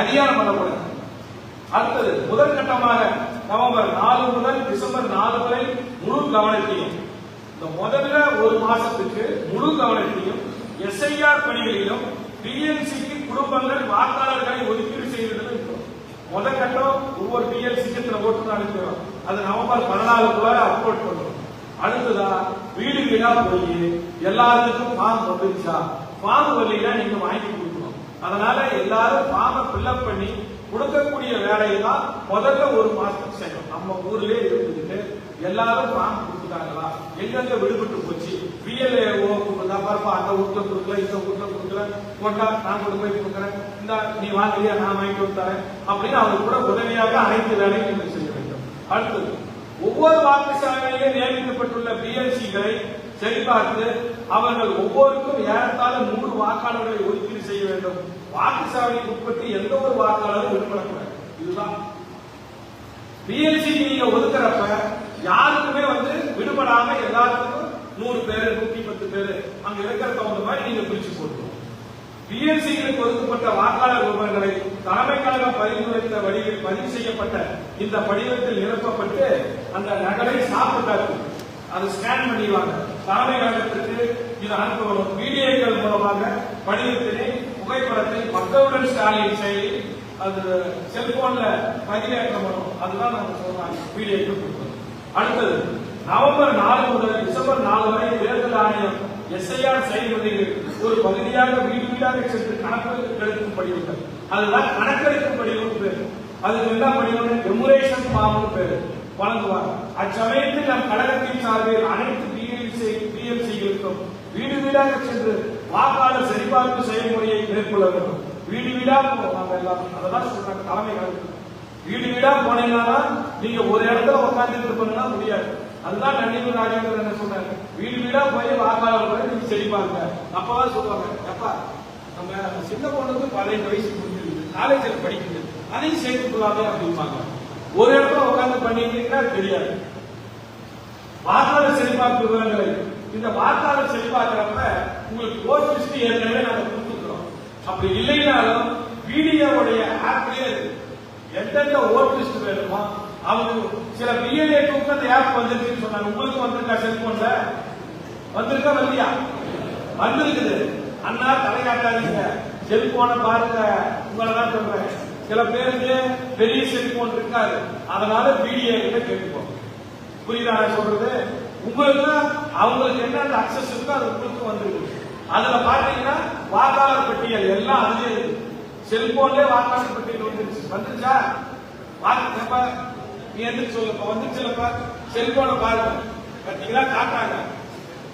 அதிகாரம் பண்ணக்கூடாது. அடுத்தது முதற்கட்டமாக நவம்பர் 4 முதல் டிசம்பர் 4 வரை முழு கவனத்தையும், இந்த முதல்ல ஒரு மாசத்துக்கு முழு கவனத்தையும் எஸ்ஐஆர் பணிகளிலும் பிஎல்சிக்கு குடும்பங்கள் வாக்காளர்களை ஒதுக்கீடு செய்வதில் இருக்கும். முதல் கட்டம் ஒவ்வொரு பிஎல்சிக்கு ஓட்டு அனுப்புகிறோம். அது நவம்பர் 14 அப்லோட் பண்ணுவோம். அடுத்ததா வீடு வீடா போய் எல்லாத்துக்கும் ஃபார்ம் வந்துருச்சா, ஃபார்ம் வரலைன்னா நீங்க வாங்கி கொடுக்கணும். அதனால எல்லாரும் ஃபார்மை ஃபில்அப் பண்ணி கொடுக்கக்கூடிய வேலையை தான் முதல்ல ஒரு மாசத்துக்கு செய்யணும். நம்ம ஊர்லயே இருந்துட்டு எல்லாரும் ஃபார்ம் கொடுத்துட்டாங்களா, எங்கெங்க விடுபட்டு போச்சு, பிஎல்ஏஓ பாருப்பா அந்த வீட்டுல கொடுக்கல, இந்த வீட்டுல கொடுக்கல, கொண்டா நான் கொண்டு போய் கொடுக்குறேன், இந்த நீ வாங்கலையா நான் வாங்கிட்டு வந்துறேன் அப்படின்னு அவங்க கூட உதவியாக அனைத்து வேலையும் நீங்கள் செய்ய வேண்டும். அடுத்தது ஒவ்வொரு வாக்குச்சாவடியிலே நியமிக்கப்பட்டுள்ள பிஎல்சிகளை சரிபார்த்து அவர்கள் ஒவ்வொருக்கும் ஏறத்தாழ 100 வாக்காளர்களை ஒதுக்கீடு செய்ய வேண்டும். வாக்குச்சாவடிக்கு உட்பட்டு எந்த ஒரு வாக்காளரும் விடுபடக்கூடாது. இதுதான் பிஎல்சி. நீங்க ஒதுக்குறப்ப யாருக்குமே விடுபடாம எல்லாருக்கும் 100 பேரு 110 பேரு அங்க இருக்கிற தகுந்த மாதிரி நீங்க பிரிச்சு போட்டுருவோம். பிஎல்சிகளுக்கு ஒதுக்கப்பட்ட வாக்காளர் விவரங்களை தலைமை கழகம் பரிந்துரைத்த வழியில் பதிவு செய்யப்பட்ட இந்த படிவத்தில் நிரப்பப்பட்டு அந்த நகலை சாப்பிட்டாரு அதை ஸ்கேன் பண்ணிடுவாங்க. தலைமை கழகத்திற்கு இது அனுப்பப்படும். மீடியாக்கள் மூலமாக படிவத்தினை புகைப்படத்தை மக்களுடன் ஸ்டாலின் செயலி அது செல்போன்ல பதிவேற்றம் வரும். அதுதான் நம்ம சொல்றாங்க மீடியாக்கள் கொடுப்பது. அடுத்தது நவம்பர் 4 முதல் டிசம்பர் 4 வரை தேர்தல் ஆணையம் எஸ்ஐஆர் செயல்முறையில் ஒரு பகுதியாக வீடு வீடாக சென்று கணக்கெடுக்கும் படிவங்கள். அதுதான் கணக்கெடுக்கும் படிவம் பேரு. அதுக்கு என்ன படிவம்? எமுரேஷன் ஃபார்ம் பேரு. வழங்குவார். அச்சமயத்தில் நம் கழகத்தின் சார்பில் அனைத்து பிஎல்சிகளுக்கும் வீடு வீடாக சென்று வாக்காளர் சரிபார்ப்பு செயல்முறையை மேற்கொள்ள வேண்டும். வீடு வீடா அதெல்லாம் சொல்றாங்க தலைமை கழகம். வீடு வீடா போனீங்கன்னா நீங்க ஒரு இடத்துல உட்கார்ந்து இருப்பீங்கன்னா முடியாது. அதுதான் நன்னியூர் ராஜேந்திரன் என்ன சொன்னாங்க, வீடு வீடா போய் வாக்காளர் நீங்க சரிபாருங்க. அப்பதான் சொல்லுவாங்க, எப்பா நம்ம சின்ன பொண்ணுக்கு 15 வயசு முடிஞ்சிருக்கு, காலேஜில் படிக்குது, அதையும் சேர்த்துக்கொள்ளாமே அப்படிம்பாங்க. ஒரு இடத்துல உட்கார்ந்து பண்ணிட்டீங்கன்னா தெரியாது. வாக்காளர் சரிபார்ப்பு விவரங்களை இந்த வாக்காளர் சரிபார்க்கிறப்ப உங்களுக்கு ஓட் லிஸ்ட் ஏற்கனவே நாங்க கொடுத்துக்கிறோம். அப்படி இல்லைனாலும் வீடியோவுடைய ஆப்லயே எந்தெந்த ஓட் லிஸ்ட் வேணுமோ அவங்க சில பிஎல்ஏக்கு அந்த ஆப் வந்துருச்சுன்னு சொன்னாங்க. உங்களுக்கு வந்திருக்கா? செல்போன்ல வந்திருக்கா? வரலையா? வந்திருக்குது. அண்ணா தலையாட்டாதீங்க, செல்போனை பாருங்க. உங்களை தான் சொல்றேன், சில பேருக்கு பெரிய செல்போன் இருக்காது, அதனால வீடியோ கிட்ட கேட்டுப்போம். புரியுதா சொல்றது? உங்களுக்கு அவங்களுக்கு என்ன அக்சஸ் இருக்கோ அது உங்களுக்கு வந்துருக்கு. அதுல பாத்தீங்கன்னா வாக்காளர் பட்டியல் எல்லாம் அதுலயே இருக்கு. செல்போன்லயே வாக்காளர் பட்டியல் வந்துருச்சா? நீ எந்திரிச்சு சொல்லுப்பா, வந்துருச்சுலப்பா. செல்போனை பாருங்க, பார்த்தீங்களா? காட்டாங்க.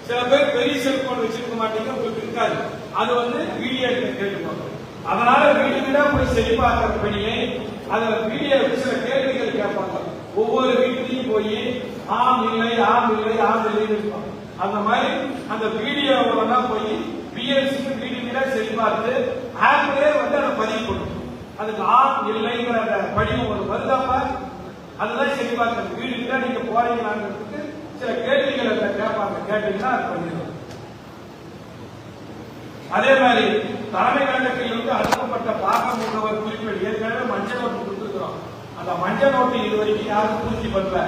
சில பேர் பெரிய செல்போன் வச்சிருக்க மாட்டீங்க, உங்களுக்கு இருக்காது. அது வீடியோ கேட்டுக்கோங்க. அதனால வீடு வீடா போய் சரி பார்க்கிற பணியை அதுல வீடியோ சில கேள்விகள் கேட்பாங்க. ஒவ்வொரு வீட்லயும் போய் ஆம் இல்லை ஆம் இல்லை ஆம் இல்லைன்னு இருப்பாங்க. அந்த மாதிரி அந்த வீடியோவா போய் பிஎல்சிக்கு வீடு வீடா சரி பார்த்து ஆப்லயே அதை பதிவு பண்ணணும். அதுக்கு ஆம் இல்லைங்கிற அந்த படிவம் ஒரு வருதாப்பா, அதுதான் சரி பார்க்கணும். வீடு வீடா நீங்க போறீங்களாங்கிறதுக்கு சில கேள்விகள் கேட்பாங்க. கேட்டீங்கன்னா அது பண்ணிடணும். அதே மாதிரி தலைமை கழகத்தில் அனுப்பப்பட்ட பாக முகவர் குறிப்பில் ஏற்கனவே மஞ்சள் நோட்டு கொடுத்துருக்கிறோம். அந்த மஞ்சள் நோட்டு இதுவரைக்கும் யாரும் பூர்த்தி பண்ணல.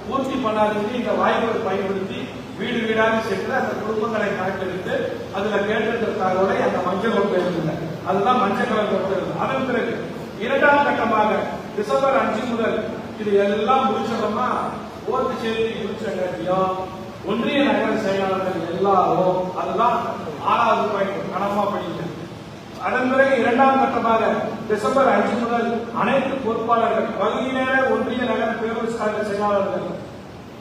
பூர்த்தி பண்ணாததுக்கு இந்த வாய்ப்பை பயன்படுத்தி வீடு வீடாக சென்று அந்த குடும்பங்களை கணக்கெடுத்து அதுல கேட்டதற்காக அந்த மஞ்சள் நோட்டு இருந்தது. அதுதான் மஞ்சள் கலர் நோட்டு. அதன் பிறகு இரண்டாம் கட்டமாக டிசம்பர் 5 முதல் இது எல்லாம் முடிச்சோம்னா ஓட்டு சேர்த்து முடிச்ச ஒன்றிய நகர செயலாளர்கள் எல்லாரும் அதுதான் 6வது பாயிண்ட் கனமா படிக்க. அதன் பிறகு இரண்டாம் கட்டமாக டிசம்பர் 5 முதல் அனைத்து பொறுப்பாளர்கள், பகுதி நேர ஒன்றிய நகர பேரூராட்சி கழக செயலாளர்கள்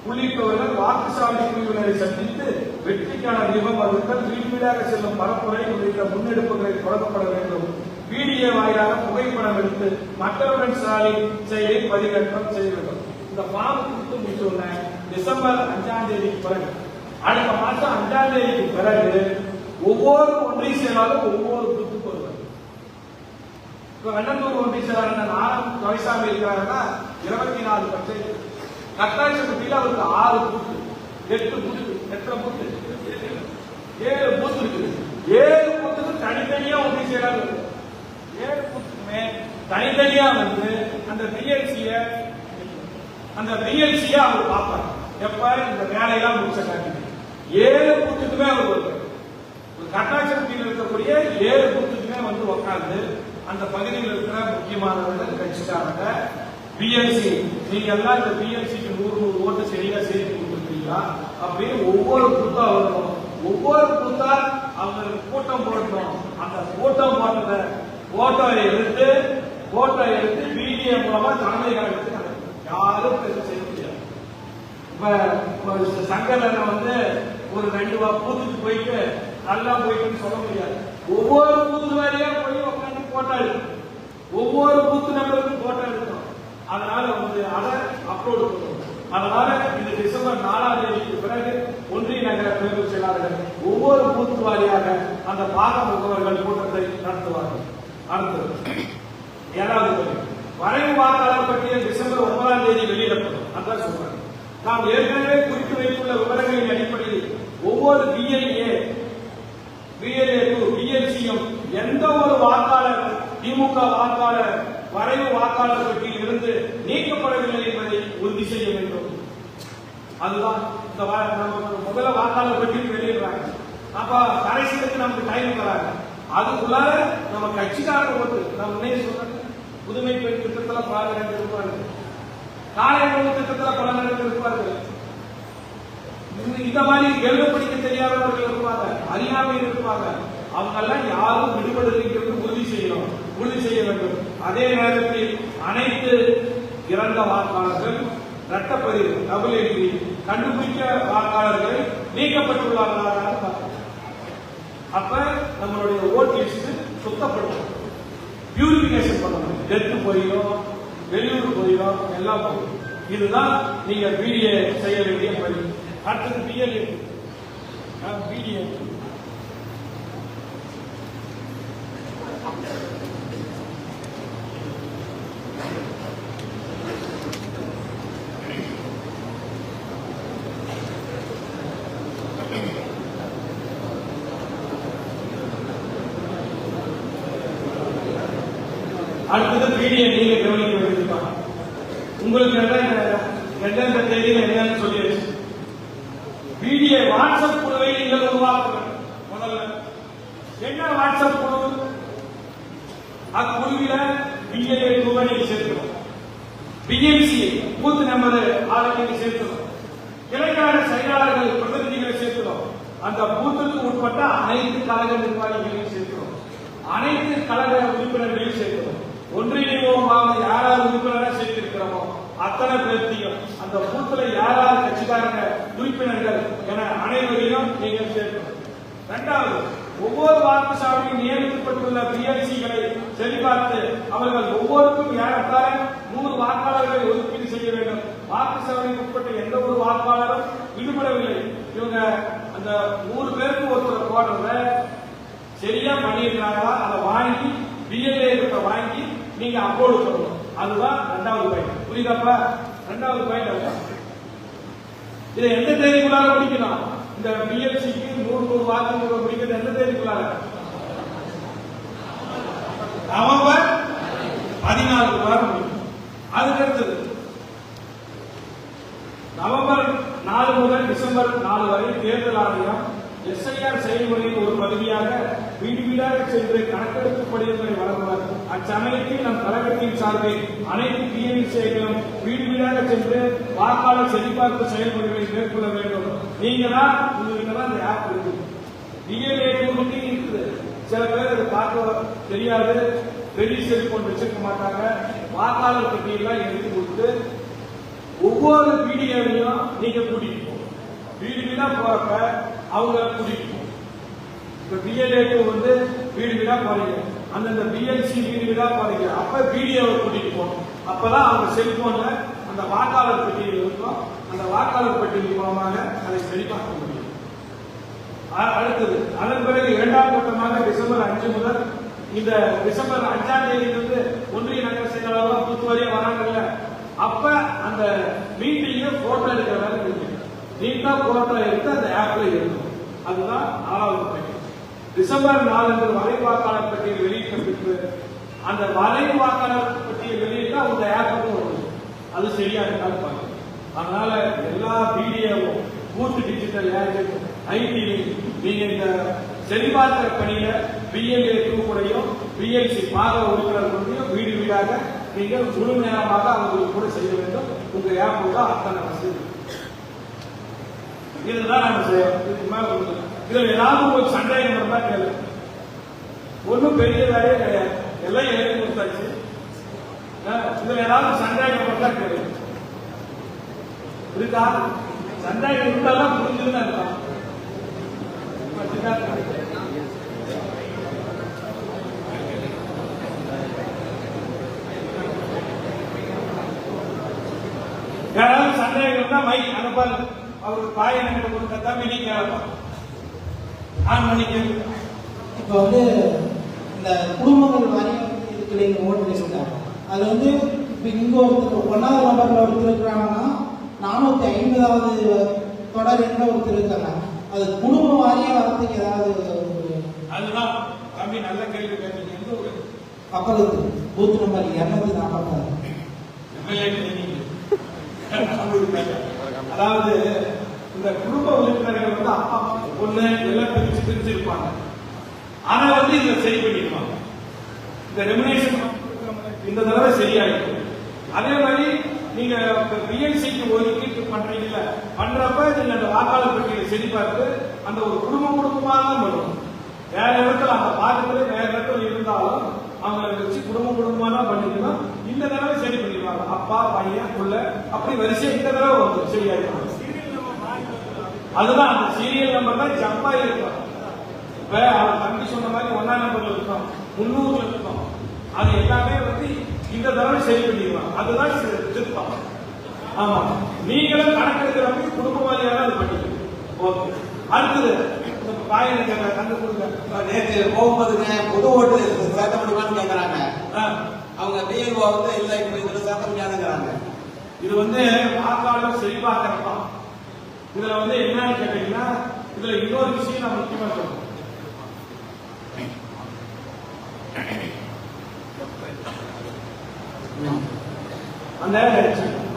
உள்ளிட்டவர்கள் வாக்குச்சாவடி குழுவினரை சந்தித்து வெற்றிக்கான நிபம் வகுத்தல், வீடு வீடாக செல்லும் பரப்புரை உள்ளிட்ட முன்னெடுப்புகளை தொடங்கப்பட வேண்டும். வீடியோ வாயிலாக புகைப்படம் எடுத்து மக்களுடன் செயலை பதிவேற்றம் செய்ய வேண்டும். இந்த ஃபார்ம் கொடுத்து முடிச்சோன்ன டிசம்பர் 5ஆம் தேதிக்கு பிறகு அடுத்த மாசம் 5ஆம் தேதிக்கு பிறகு ஒவ்வொரு ஒன்றிய செயலாளரும் ஒவ்வொரு பூத்துக்கு வருவார். இப்ப வெண்ணந்தூர் ஒன்றிய செயலாளர் ஆரம் கவிசாமி இருக்கிறாருன்னா 24 பஞ்சாயத்து. கட்டாட்சிப்பட்டியில அவருக்கு 6 பூத்து, 8 பூத்து. எத்தனை பூத்து? 7 பூத்து இருக்குது. 7 பூத்துக்கு தனித்தனியா ஒன்றிய செயலாளர் 7 பூத்துக்குமே தனித்தனியா அந்த பிஎல்சிய அவர் பார்ப்பார். எப்ப இந்த வேலையெல்லாம் முடிச்ச காட்டி 7 பூத்துக்குமே அவர் வருவார். கட்டாட்சிப்பட்டியில் இருக்கக்கூடிய 7 பூத்துக்குமே உட்கார்ந்து அந்த பகுதியில் இருக்கிற முக்கியமானவர்கள் கட்சிக்காரங்க பிஎல்சி, நீங்க எல்லாம் இந்த பிஎல்சிக்கு 100 ஓட்டு சரியா சேர்த்து கொடுத்துருக்கீங்களா அப்படின்னு ஒவ்வொரு பூத்தா வரணும். ஒவ்வொரு பூத்தா அவங்க கூட்டம் போடணும். அந்த கூட்டம் போட்டத போட்டோ எடுத்து வீடியோ மூலமா தலைமை கழகத்துக்கு யாரும் செய்ய முடியாது. இப்ப சங்கரனை ஒரு 2 பூத்துக்கு போயிட்டு நல்லா போயிட்டு சொல்ல முடியாது. ஒவ்வொரு பூத்து வேலையா போய் உட்காந்து போட்டோ எடுக்கணும். ஒவ்வொரு பூத்து நம்பருக்கும் போட்டோ எடுக்கணும். அதனால அதை அப்லோட் பண்ணணும். அதனால இது டிசம்பர் 4ஆம் தேதிக்கு பிறகு ஒன்றிய நகர பேரூர் செயலாளர்கள் ஒவ்வொரு பூத்து வாரியாக அந்த பாக முகவர்கள் கூட்டத்தை நடத்துவார்கள். அடுத்தது 7வது வரைவு வாக்காளர் பட்டியல் டிசம்பர் 9ஆம் தேதி வெளியிடப்படும். அதான் சொல்றாங்க. நாம் ஏற்கனவே குறித்து வைத்துள்ள விவரங்களின் அடிப்படையில் ஒவ்வொரு பிஎல்சியும் எந்த ஒரு வாக்காளர் திமுக வாக்காளர் வரைவு வாக்காளர் பட்டியலில் இருந்து நீக்கப்படவில்லை என்பதை உறுதி செய்ய வேண்டும். அதுதான் இந்த முதல்ல வாக்காளர் பட்டியல் வெளியிடுறாங்க. அப்ப கடைசிக்கு நமக்கு டைம் தராங்க. அதுக்குள்ளார நம்ம கட்சிக்காரர் ஓட்டு நம்ம சொல்றாங்க. புதுமை பெண் திட்டத்துல பல இருப்பார்கள், காலை உணவு திட்டத்துல பல இருப்பார்கள். இந்த மாதிரி எழுத படிக்க தெரியாதவர்கள் இருப்பாங்க, அறியாமையில் இருப்பாங்க. அவங்க எல்லாம் யாரும் விடுபடுகிறது உறுதி செய்ய வேண்டும். அதே நேரத்தில் அனைத்து இறந்த வாக்காளர்கள் ரத்தப்பதிவு டபுள் என்ட்ரி கண்டுபிடிக்க வாக்காளர்கள் நீக்கப்பட்டுள்ளார்களா? அப்ப நம்மளுடைய ஓட் லிஸ்ட் சுத்தப்படுத்தும், பியூரிபிகேஷன் பண்ணணும். டெத்து போயிடும், வெளியூர் போயிடும், எல்லாம் போயிடும். இதுதான் நீங்க பிடிஏ செய்ய வேண்டிய பணி. அடுத்தது பிஎல்ஏ. பிடிஏ அடுத்தது பிடிஏ நீங்க கவனிக்க வேண்டியிருப்பாங்க. உங்களுக்கு எந்தெந்த தேதியில் என்னன்னு சொல்லியாச்சு. பிடிஏ வாட்ஸ்அப் குழுவை நீங்கள் உருவாக்குங்கள். முதல்ல என்ன வாட்ஸ்அப் குழு? அக்குழுவில பிஎல்ஏ குழுவை நீங்க சேர்க்கணும், பிஎம்சி பூத் நம்பர் ஆளை நீங்க சேர்க்கணும், கிளைக்கான செயலாளர்கள் பிரதிநிதிகளை சேர்க்கணும், அந்த பூத்துக்கு உட்பட்ட அனைத்து கழக நிர்வாகிகளையும் சேர்க்கணும், அனைத்து கழக உறுப்பினர்களையும் சேர்க்கணும். ஒன்றிணைவோமாக யாராவது உறுப்பினராக சேர்த்திருக்கிறோமோ அத்தனை பேர்த்தையும் அந்த பூத்துல யாராவது கட்சிக்காரங்க உறுப்பினர்கள் என அனைவரையும் நீங்கள் சேர்க்கணும். இரண்டாவது, ஒவ்வொரு வாக்குச்சாவடியும் நியமிக்கப்பட்டுள்ள பிஎல்சிகளை சரிபார்த்து அவர்கள் ஒவ்வொருக்கும் ஏறத்தாழ 100 வாக்காளர்களை ஒதுக்கீடு செய்ய வேண்டும். வாக்குச்சாவடிக்கு உட்பட்ட எந்த ஒரு வாக்காளரும் விடுபடவில்லை. இவங்க அந்த 100 பேருக்கு ஒருத்தர் போடுறத சரியா பண்ணியிருக்காங்களா அதை வாங்கி பிஎல்ஏ கிட்ட வாங்கி நீங்க அப்லோடு பண்ணணும். அதுதான் இரண்டாவது பாயிண்ட். புரியுதாப்பா? இரண்டாவது பாயிண்ட் இதை எந்த தேதிக்குள்ளார முடிக்கணும்? இந்த பிஎல்சிக்கு 100 வாக்குகளை முடிக்கிறது எந்த தேதிக்குள்ளார? நவம்பர் 14 முடியும். அதுக்கடுத்தது நவம்பர் 4 முதல் டிசம்பர் 4 வரை தேர்தல் ஆணையம் எஸ்ஐஆர் செயல்முறையின் ஒரு பகுதியாக வீடு வீடாக சென்று கணக்கெடுப்பு படிவங்களை வழங்குவார். அச்சமயத்தில் நம் கழகத்தின் சார்பில் அனைத்து பிஎல்சிகளும் வீடு வீடாக சென்று வாக்காளர் சரிபார்ப்பு செயல்முறைகளை மேற்கொள்ள வேண்டும். நீங்க தான் உங்களுக்கு தான் இந்த ஆப் இருக்கு, பிஎல்ஏ இருக்குது. சில பேர் அதை பார்க்க தெரியாது, ரெஜிஸ்டர் கொண்டு வச்சிருக்க மாட்டாங்க. வாக்காளர் பட்டியலாம் எடுத்து கொடுத்து ஒவ்வொரு பிடிஏவையும் நீங்க கூட்டிட்டு போகணும். வீடு வீடா போறப்ப அவங்க கூட்டிட்டு போகணும். இப்ப பிஎல்ஏக்கு வீடு வீடா போறீங்க, அந்தந்த பிஎல்சி வீடு வீடா போறீங்க, அப்ப பிடிஏவை கூட்டிட்டு போகணும். அப்பதான் அவங்க செல்போன்ல அந்த வாக்காளர் பட்டியல் இருக்கும், அந்த வாக்காளர் பட்டியல் மூலமாக அதை சரிபார்க்க முடியும். அடுத்தது அதன் பிறகு 2ஆம் கட்டமாக டிசம்பர் 5 முதல் இந்த டிசம்பர் 5ஆம் தேதியிலிருந்து ஒன்றிய நகர செயலாளர் புத்து வரையும் வராங்கல்ல, அப்ப அந்த மீட்டிங்க போட்டோ எடுக்கிற வேலை இருக்கு. நீட்டா போட்டோ எடுத்து அந்த ஆப்ல இருக்கும். அதுதான் 4வது பாயிண்ட். டிசம்பர் 4 அன்று வரைவு வாக்காளர் பட்டியல் வெளியிட்ட பிறகு அந்த வரைவு வாக்காளர் பட்டியல் வெளியிட்டா அந்த ஆப்புக்கும் வரும். அது சரியா இருக்காது பாருங்க. அதனால எல்லா பிடிஏவும் பூத் டிஜிட்டல் ஐடி நீங்க இந்த சரிபார்க்கிற பணியில பிஎல்ஏ கூடையும் பிஎல்சி பாக உறுப்பினர்களுடையும் வீடு வீடாக நீங்கள் முழு நேரமாக அவங்களுக்கு கூட செய்ய வேண்டும். உங்க ஆப் தான் அத்தனை வசதி. இதுதான் நம்ம செய்யணும். இதுல ஏதாவது உங்களுக்கு சந்தேகம் இருந்தா கேளு. ஒன்னும் பெரிய வேலையே கிடையாது, எல்லாம் எழுதி கொடுத்தாச்சு. இதுல ஏதாவது சந்தேகம் இருந்தா கேளு. இருக்கா? சந்தேகம் இருந்தாலும் புரிஞ்சுதான் இருக்கலாம். யாராவது சந்தேகம் இருந்தா மைக் அனுப்பாரு, அவருக்கு பாயனை கொடுத்த தம்பி நீங்க ஆன் பண்ணிக்க. இப்போ இந்த குடும்பங்கள் வாரியம் இருக்கு நீங்க ஓட்டு லிஸ்ட், அது இங்க ஒருத்தர் 1வது நம்பர்ல ஒருத்தர் இருக்கிறாங்கன்னா 450வது தொடர் என்ற ஒருத்தர் இருக்காங்க. அது குடும்ப வாரியம் வரதுக்கு ஏதாவது? அதுதான் தம்பி நல்ல கேள்வி கேட்டீங்க. எந்த ஒரு பக்கத்து பூத் நம்பர் 246 அதாவது இந்த குடும்ப உறுப்பினர்கள் அப்பா பொண்ணு எல்லாம் பிரிச்சு இருப்பாங்க. அதை இதுல சரி பண்ணிடுவாங்க. இந்த ரெமினேஷன் இந்த தடவை சரியாயிடும். அதே மாதிரி நீங்க பிஎல்சிக்கு ஒதுக்கீட்டு பண்றீங்கல்ல, பண்றப்ப நீங்க அந்த வாக்காளர் பட்டியலை சரி பார்த்து அந்த ஒரு குடும்பமாக தான் பண்ணுவோம். வேற இடத்துல அந்த பாக்கத்துல வேற இடத்துல இருந்தாலும் அவங்களை வச்சு குடும்பமா தான் பண்ணிக்கணும். இந்த தடவை சரி பண்ணிடுவாங்க. அப்பா பையன் புள்ள அப்படி வரிசை இந்த தடவை வந்து சரியாயிருவாங்க. அதுதான் அந்த சீரியல் நம்பர் தான் ஜம்பா இருக்கும். இப்ப அவன் தம்பி சொன்ன மாதிரி 1ஆம் நம்பர்ல இருக்கும், 300ல இருக்கும். அது எல்லாமே வந்து இந்த தடவை சரி பண்ணிடுவாங்க. அதுதான் திருப்பம். ஆமா, நீங்களும் கணக்கெடுக்கிறப்ப குடும்பவாதியாக அது பண்ணிக்கணும். ஓகே, அடுத்தது நேற்று போகும்போதுங்க புது ஓட்டு சேர்த்த முடியுமான்னு கேட்கறாங்க. அவங்க பிஎல்ஓ வந்து இல்ல இப்ப இதுல சேர்த்த முடியாதுங்கிறாங்க. இது வந்து வாக்காளர் சரிபார்க்கிறப்பா. இதுல வந்து என்னன்னு கேட்டீங்கன்னா, இதுல இன்னொரு விஷயம் நான் முக்கியமா சொல்றேன்.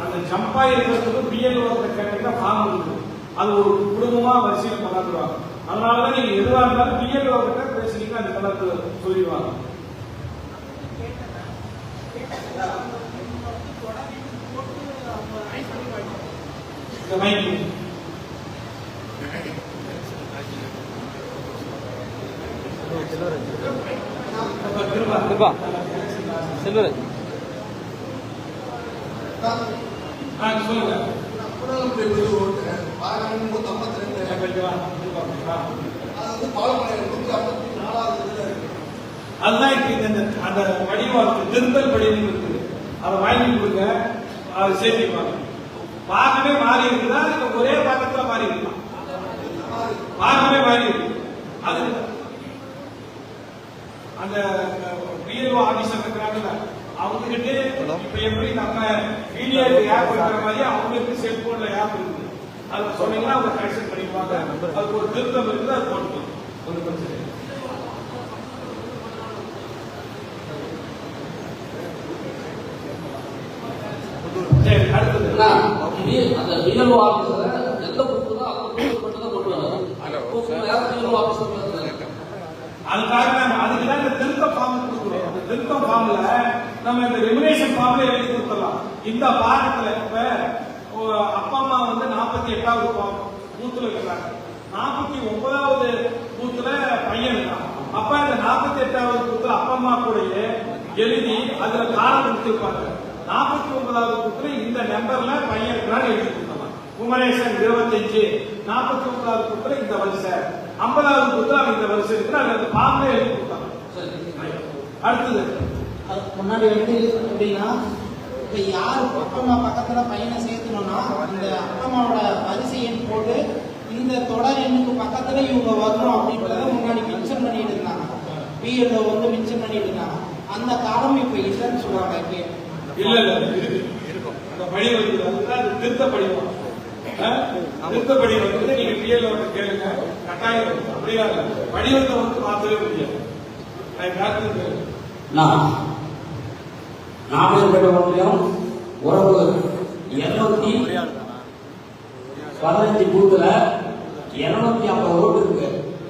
அந்த ஜம்பா இருக்கிறதுக்கு பிஎல்ஓ கேட்டீங்கன்னா ஃபார்ம் இருக்கு. அது ஒரு குடும்பமா வரிசையில் கொண்டாடுவாங்க. அதனாலதான் நீங்க எதுவா இருந்தாலும் பிஎல்ஓ கிட்ட பேசுறீங்க, அந்த கலத்துல சொல்லிடுவாங்க. செல்வராஜ் சொல்லுங்க. அதுதான் அந்த படிவம் திருத்தல் படிவம் இருக்குது. அதை வாங்கி கொடுங்க, அதை சேர்த்திப்பாங்க. பாகமே மாறி இருக்குதா, ஒரே பக்கத்துல மாறி இருக்கலாம். பாகமே மாறி இருக்கு. அது அந்த பிஎல்ஓ ஆபீசர் இருக்கிறாங்கல்ல, அவங்க கிட்ட இப்ப எப்படி நம்ம வீடியோ ஆப் இருக்கிற மாதிரி அவங்களுக்கு செல்போன்ல ஆப் இருக்குது. அது சொன்னீங்கன்னா அவங்க கரெக்ஷன் பண்ணிக்குவாங்க. அதுக்கு ஒரு திருத்தம் இருக்குது, அது போட்டுக்கலாம். ஒன்றும் பிரச்சனை இல்லை. சரி, அடுத்தது அந்த பிஎல்ஓ ஆபீசர் எந்த புக்கு தான் அந்த புக்கு மட்டும் தான் கொண்டு வராங்க. பிஎல்ஓ ஆபீசர் அதுக்காக நம்ம அதுக்குதான் இந்த திருத்த ஃபார்ம் கொடுக்குறோம். அந்த திருத்த ஃபார்ம்ல நம்ம இந்த ரெமினேஷன் ஃபார்ம்ல எழுதி கொடுத்துடலாம். இந்த பாடத்துல இப்ப அப்பா அம்மா வந்து 48வது பூத்துல இருக்கிறாங்க, 49வது பூத்துல பையன் இருக்கான். அப்ப இந்த 48வது பூத்துல அப்பா அம்மா கூட எழுதி அதுல காலம் கொடுத்திருப்பாங்க. 49வது பூத்துல இந்த நம்பர்ல பையன் இருக்கிறான்னு எழுதி கொடுத்தலாம். குமரேசன் 25, 49வது பூத்துல இந்த வருஷம், 50வது பூத்துல இந்த வருஷம் இருக்கிற அந்த ஃபார்ம்ல எழுதி கொடுத்தாங்க. அடுத்தது முன்னாடி வந்து எப்படின்னா, இப்ப யாரு அப்பா அம்மா பக்கத்துல பையனை சேர்க்கணும்னா அந்த அப்பா அம்மாவோட வரிசை எண் போட்டு இந்த தொடர் எண்ணுக்கு பக்கத்துல இவங்க வரணும் அப்படின்றத முன்னாடி மென்ஷன் பண்ணிட்டு இருந்தாங்க. பிஎல்ஓ வந்து மென்ஷன் பண்ணிட்டு இருந்தாங்க. அந்த காலம் இப்ப இல்லைன்னு சொல்றாங்க. இல்ல இருக்கும் அந்த படிவம் அதுதான் திருத்த படிவம். திருத்த படிவம் வந்து நீங்க பிஎல்ஓ கேளுங்க, கட்டாயம் அப்படியா இல்ல படிவத்தை வந்து மாற்றவே முடியாது. நாமக்கல் ஒன்றியம் உறவு 215 பூத்துல 250 ஓட்டு இருக்கு.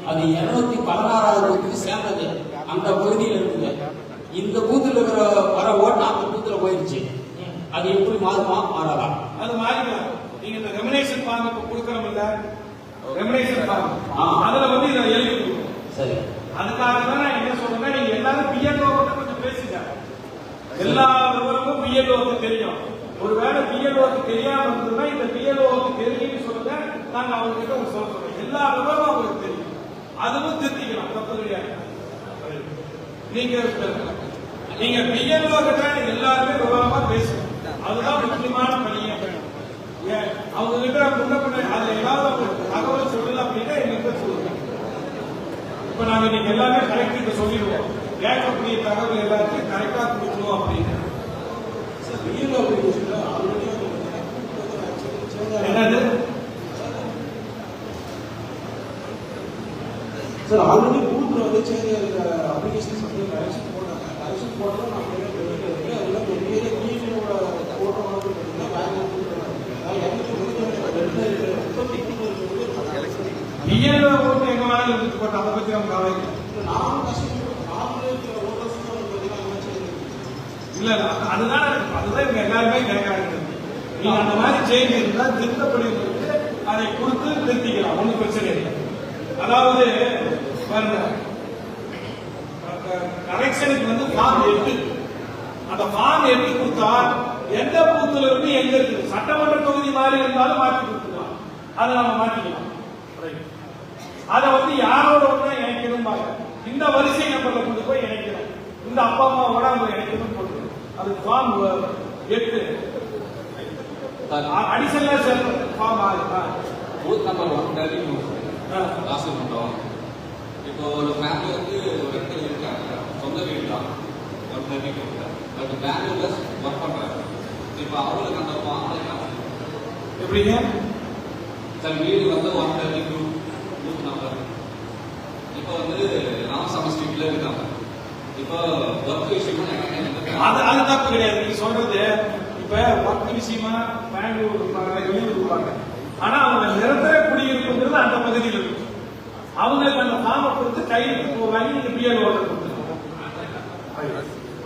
அது 216வது பூத்துக்கு சேர்ந்தது அந்த பகுதியில் இருக்குது. இந்த பூத்துல இருக்கிற வர ஓட்டு அந்த பூத்துல போயிருச்சு. அது எப்படி மாறுமா? மாறலாம். அது மாறிக்கலாம். நீங்க இந்த ரெமினேஷன் ஃபார்ம் இப்ப கொடுக்கறோம் இல்ல, ரெமினேஷன் ஃபார்ம் அதுல வந்து இதை எழுதி கொடுக்கணும். சரி, அதுக்காக தான் நான் என்ன சொல்றேன்னா, நீங்க எல்லாரும் பிஎல்ஓ கிட்ட கொஞ்சம் பேசுங்க. எல்லா விவரமும் பிஎல்ஓக்கு தெரியும். ஒருவேளை பிஎல்ஓக்கு தெரியாம இருந்ததுன்னா இந்த பிஎல்ஓக்கு தெரியும்னு சொல்லுங்க, நாங்க அவங்க கிட்ட ஒரு சொல்றோம். எல்லா விவரமும் அவங்களுக்கு தெரியும், அதுவும் திருத்திக்கலாம், தப்பு கிடையாது. நீங்க பிஎல்ஓ கிட்ட எல்லாருமே விவரமா பேசுங்க. அதுதான் முக்கியமான பணியே. அவங்க கிட்ட முன்ன பண்ண அதுல ஏதாவது தகவல் சொல்லல அப்படின்னா எங்கிட்ட சொல்லுங்க. இப்ப நாங்க நீங்க எல்லாமே கரெக்ட் சொல்லிடுவோம். கேட்கக்கூடிய தகவல் எல்லாத்தையும் கரெக்டா கொடுக்கணும் அப்படின்னு. என்னது சார், ஆல்ரெடி பூத்துல வந்து சரி அப்ளிகேஷன்ஸ் வந்து கரெக்ஷன் போட்டாங்க. கரெக்ஷன் போட்டோம் நம்ம அதெல்லாம் பெரிய டிஎன்ஏவோட போட்டோ பிஎல்ஓ ஓட்டு எங்க வேணாலும் எடுத்து போட்டு அதை பத்தி நம்ம கவலை இல்ல. அதுதான் இங்க எல்லாருமே கேட்கறாங்க. நீங்க அந்த மாதிரி செய்தி இருந்தா திருத்தப்படி அதை கொடுத்து திருத்திக்கலாம், ஒன்றும் பிரச்சனை இல்லை. அதாவது கரெக்ஷனுக்கு வந்து ஃபார்ம் 8. அந்த ஃபார்ம் 8 கொடுத்தா எந்த பூத்துல இருந்து எங்க இருக்கு சட்டமன்ற தொகுதி மாதிரி இருந்தாலும் மாற்றி கொடுத்துக்கலாம். அதை நம்ம மாற்றிக்கலாம். அதை வந்து யாரோட ஒண்ணா இணைக்கணும் பாருங்க. இந்த வரிசை நம்பர்ல கொண்டு போய் இணைக்கணும். இந்த அப்பா அம்மாவோட அவங்க இணைக்கணும் போட்டு அது ஃபார்ம் 8 அடிஷனலா சேர்த்து ஃபார்ம் 6. பூத் நம்பர் 132 ராசி மண்டபம். இப்போ ஒரு ஃபேமிலி வந்து ஒரு இடத்துல இருக்காங்க, சொந்த வீடு தான் 132. பட் பெங்களூர்ல ஒர்க் பண்றாங்க. இப்போ அவங்களுக்கு அந்த ஃபார்ம் எப்படிங்க சார் வீடு வந்து 132 பூத் நம்பர். இப்போ வந்து ராமசாமி ஸ்ட்ரீட்ல இருக்காங்க. இப்போ ஒர்க் விஷயமா அது தப்பு கிடையாது. நீங்க சொல்றது இப்ப ஒர்க் விஷயமா பெங்களூர் இருப்பாங்க, வெளியூர் இருப்பாங்க. ஆனா அவங்க நிரந்தர குடியிருப்புங்கிறது அந்த பகுதியில் இருக்கு. அவங்களுக்கு அந்த ஃபார்மை கொடுத்து கையெழுத்து வாங்கி நீங்க பிஎல் ஓட்டர் கொடுத்துருக்கோம்.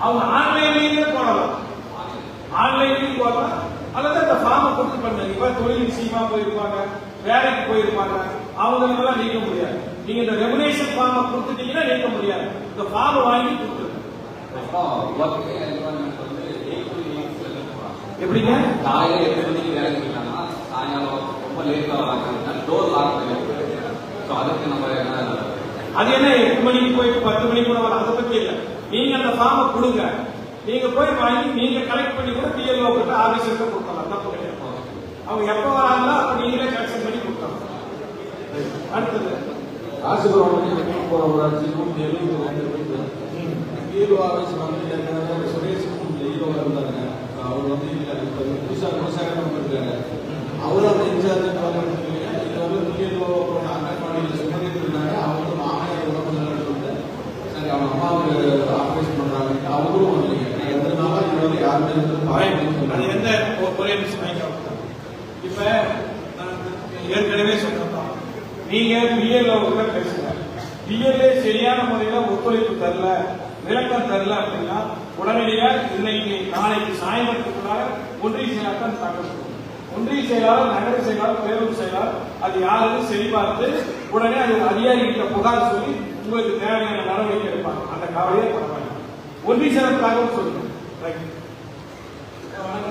அவங்க ஆன்லைன்லயே போடலாம், ஆன்லைன்லயும் போடலாம். அல்லது அந்த ஃபார்மை கொடுத்து பண்ணுங்க. இப்ப தொழில் விஷயமா போயிருப்பாங்க, வேலைக்கு போயிருப்பாங்க, அவங்களுக்கெல்லாம் நீக்க முடியாது. நீங்க இந்த ரெகுலேஷன் ஃபார்மை கொடுத்துட்டீங்கன்னா நீக்க முடியாது. இந்த ஃபார்மை வாங்கி கொடுத்துருங்க. எப்படிங்க காலையில 8 மணிக்கு வேலைக்கு போயிட்டாங்கன்னா சாயங்காலம் ரொம்ப லேட்டா வராங்க, டோர் லாக் பண்ணிருக்கு. ஸோ அதுக்கு நம்ம அது என்ன 8 மணிக்கு போயிட்டு 10 மணிக்கு கூட வர, அதை பத்தி இல்லை. நீங்க அந்த ஃபார்மை கொடுங்க, நீங்க போய் வாங்கி நீங்க கலெக்ட் பண்ணி கூட பிஎல்ஓ கிட்ட ஆபீஸருக்கு கொடுக்கலாம். தப்பு கிடையாது. அவங்க எப்ப வராங்களோ அப்ப நீங்களே கலெக்ஷன் பண்ணி கொடுக்கலாம். அடுத்தது காசிபுரம் போற ஊராட்சிக்கும் 72 ஈரோ ஆஃபீஸ் வந்து சுரேஷுக்கும் ஈரோ இருந்தாங்க. அவர் வந்து புதுசாக விவசாயம் இருக்காரு. அவர் அந்த இன்சார்ஜ் இது வந்து ஈரோ அங்கன்வாடியில் சுமதிருந்தாங்க. அவங்க வந்து மாமியார் உடம்பு சொல்லிட்டு சரி அவங்க அம்மாவுக்கு ஆபரேஷன் பண்றாங்க. அவங்களும் வந்து எந்த நாளும் இது வந்து யாருமே அது எந்த ஒரே நிமிஷம். இப்ப ஏற்கனவே சொன்னோம், நீங்க பிஎல்ஓ கூட பேசுங்க. பிஎல்ஏ சரியான முறையில ஒத்துழைப்பு தரல, விளக்கம் தரல அப்படின்னா உடனடியா இன்னைக்கு நாளைக்கு சாயந்தரத்துக்குள்ளார ஒன்றிய செயலாளர் தாக்கல் பண்ணும். ஒன்றிய செயலாளர், நகர செயலாளர், பேரூர் செயலாளர் அது யாருன்னு சரிபார்த்து உடனே அது அதிகாரிகிட்ட புகார் சொல்லி உங்களுக்கு தேவையான நடவடிக்கை எடுப்பாங்க. அந்த கவலையே பரவாயில்ல. ஒன்றிய செயலாளர் தகவல் சொல்லுங்க.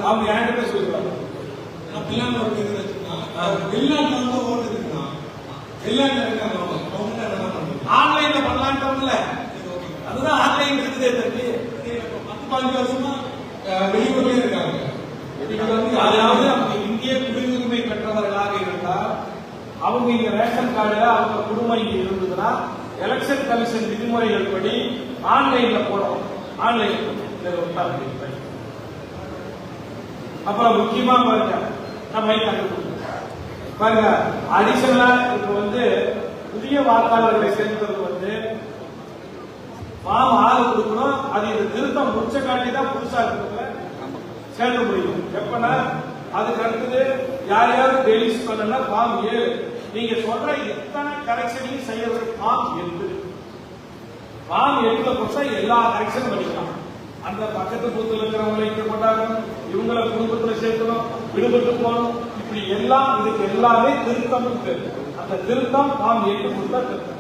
அவங்க என்கிட்ட சொல்லுவாங்க. வெளிநாட்டுல வந்து ஓட்டு இருக்குன்னா வெளிநாட்டுல இருக்காங்க, ஆன்லைன்ல பண்ணலான்ட்டோம்ல. அதுதான் ஆன்லைன் இருக்குதே தம்பி. 10-15 வருஷமா வெளியூர்லயே இருக்காங்க. அதாவது அவங்க இந்திய குடியுரிமை பெற்றவர்களாக இருந்தால் அவங்க இங்க ரேஷன் கார்டுல அவங்க குடும்பம் இங்க இருந்ததுன்னா எலெக்ஷன் கமிஷன் விதிமுறைகள் படி ஆன்லைன்ல போடணும். ஆன்லைன் அப்புறம் முக்கியமா பாருங்க, நம்ம பாருங்க அடிஷனலா இப்ப வந்து புதிய வாக்காளர்களை சேர்ந்தது வந்து ஃபார்ம் 6 கொடுக்கணும். அது இந்த திருத்தம் முடிச்ச காட்டி தான் புதுசா இருக்கிறதுல சேர்க்க முடியும். எப்பனா அதுக்கு அடுத்தது யார் யாரும் டெலிஸ் பண்ணனா ஃபார்ம் 7. நீங்க சொல்ற எத்தனை கரெக்ஷனையும் செய்யறது ஃபார்ம் 8. ஃபார்ம் 8ல கொடுத்தா எல்லா கரெக்ஷனும் பண்ணிக்கலாம். அந்த பக்கத்து பூத்துல இருக்கிறவங்களை இங்க கொண்டாடணும், இவங்களை குடும்பத்துல சேர்க்கணும், விடுபட்டு போகணும், இப்படி எல்லாம் இதுக்கு எல்லாமே திருத்தம் இருக்கு. அந்த திருத்தம் ஃபார்ம் 8 கொடுத்தா திருத்தம்.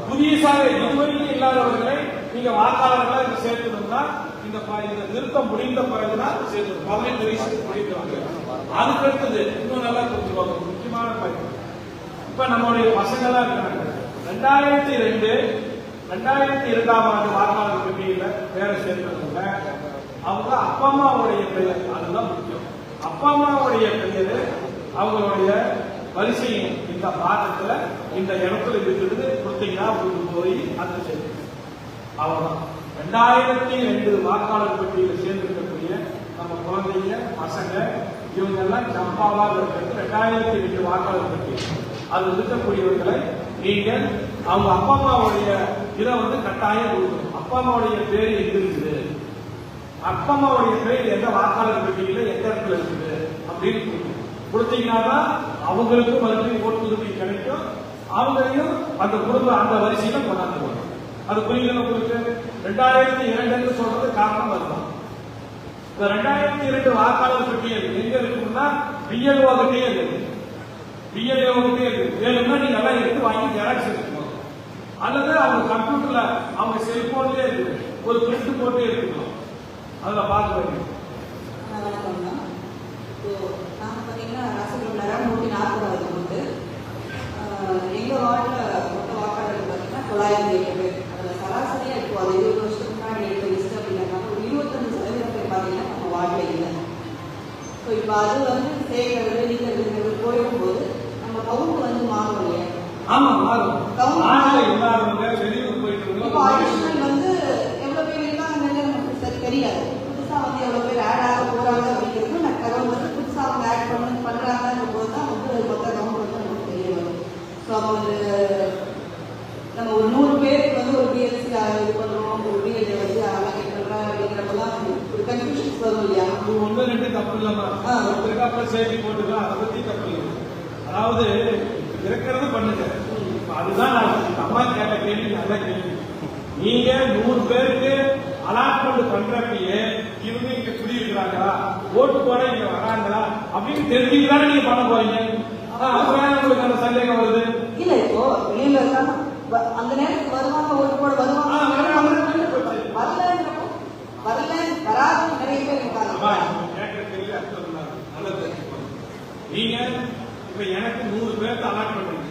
புதியசாக இதுவரைக்கும் இல்லாதவர்களை நீங்க வாக்காளர்களா சேர்க்கணும்னா இந்த திருத்தம் முடிந்த பிறகுதான் சேர்த்து 18 வயசுக்கு முடிக்கிறாங்க. அதுக்கு அடுத்தது இன்னும் நல்லா புரிஞ்சுக்கோங்க, முக்கியமான பதிவு. இப்ப நம்மளுடைய பசங்க எல்லாம் இருக்காங்க. 2002ஆம் ஆண்டு வாக்காளர் பட்டியல பேரை சேர்ந்தவங்க அவங்க அப்பா அம்மாவுடைய பெயர், அதுதான் முக்கியம். அப்பா அம்மாவுடைய பெயர் அவங்களுடைய வரிசையும் இந்த பாட்டத்துல இந்த இடத்துல இருக்கிறது கொடுத்தீங்கன்னா உங்களுக்கு போய் அந்த செய்தி அவ்வளவுதான். 2002 வாக்காளர் பட்டியலில் சேர்ந்திருக்கக்கூடிய நம்ம குழந்தைங்க பசங்க இவங்க எல்லாம் சம்பாவாக இருக்கிறது 2002 வாக்காளர் பட்டியல். அது இருக்கக்கூடியவர்களை நீங்கள் அவங்க அப்பா அம்மாவுடைய இதை வந்து கட்டாயம் கொடுக்கணும். அப்பா அம்மாவுடைய பேர் எங்க இருக்குது, அப்பா அம்மாவுடைய பேர் எந்த வாக்காளர் பட்டியல எந்த இடத்துல இருக்குது அப்படின்னு கொடுத்தீங்கன்னா தான் அவங்களுக்கு மறுபடியும் ஓட்டுரிமை கிடைக்கும். அவங்களையும் அந்த குடும்ப அந்த வரிசையில கொண்டாந்துருவாங்க. அது புரியுது உங்களுக்கு? 2002 சொல்றது காரணம் அதுதான். இந்த 2002 வாக்காளர் பட்டியல் எங்க இருக்குன்னா பிஎல்ஓ கிட்டே இருக்கு. பிஎல்ஓ கிட்டே இருக்கு. வேணும்னா நீங்க எல்லாம் எடுத்து வாங்கி ஜெராக்ஸ் எடுத்துக்கணும். அல்லது அவங்க கம்ப்யூட்டர்ல அவங்க செல்போன்லயே இருக்கு ஒரு பிரிண்ட் போட்டே எடுத்துக்கலாம். அதுல பார்க்க வேண்டும். வணக்கம்ண்ணா. இப்போ நாங்கள் பார்த்தீங்கன்னா ராசிபுரம் 140வது பூத்து. எங்கள் வார்டில் மொத்த வாக்காளர்கள் பார்த்தீங்கன்னா 907 பேர். அதில் சராசரியாக இப்போ அது 20 வருஷத்துக்கு முன்னாடி எடுத்த லிஸ்ட் அப்படின்னா ஒரு 25% பேர் பார்த்தீங்கன்னா நம்ம வார்டில் இல்லை. ஸோ இப்போ அது வந்து சேர்க்கறது நீக்கிறது போயிடும்போது நம்ம கவுண்ட் வந்து மாறும் இல்லையா? ஆமா மாறும். கவுண்ட் இல்லாதவங்க வெளியூர் போயிட்டு இப்போ அடிஷனல் வந்து எவ்வளோ பேர் இருக்காங்கன்னு நமக்கு சரி தெரியாது. புதுசாக வந்து எவ்வளோ பேர் ஆட் ஆக போகிறாங்க அப்படிங்கிறது நான் தகவல் வந்து புதுசாக அவங்க ஆட் பண்ணுறாங்கன்ற போது தான் வந்து மொத்த கவுண்ட் வந்து நமக்கு தெரிய வரும். ஸோ அவங்க நம்ம ஒரு 100 பேருக்கு வந்து ஒரு பிஎஸ்சி இது பண்ணுறோம், ஒரு பிஎல் வந்து அலோகேட் பண்ணுறோம் அப்படிங்கிறப்பெல்லாம் ஒரு கன்ஃபியூஷன்ஸ் வரும் இல்லையா? அது 1-2 தப்பு இல்லாம ஒருத்தருக்கு அப்புறம் சேர்த்து போட்டுக்கலாம். அதை பத்தி தப்பு இல்லை. அதாவது இருக்கிறது பண்ணுங்க. அதுதான் நான் அம்மா கேட்ட கேள்வி, நல்ல கேள்வி. நீங்க 100 பேருக்கு அலாட்மெண்ட் பண்றப்பயே இவங்க இங்க குடியிருக்கிறாங்களா, ஓட்டு போட இங்க வராங்களா அப்படின்னு தெரிஞ்சுக்கிட்டாலும் நீங்க பண்ண போறீங்க. அப்புறம் உங்களுக்கு அந்த சந்தேகம் வருது. இல்ல இப்போ வெளியில இருக்காங்க அந்த நேரத்துக்கு வருவாங்க, ஓட்டு போட வருவாங்க, வரல வராத நிறைய பேர் இருக்காங்க. நீங்க இப்ப எனக்கு 100 பேருக்கு அலாட் பண்றீங்க.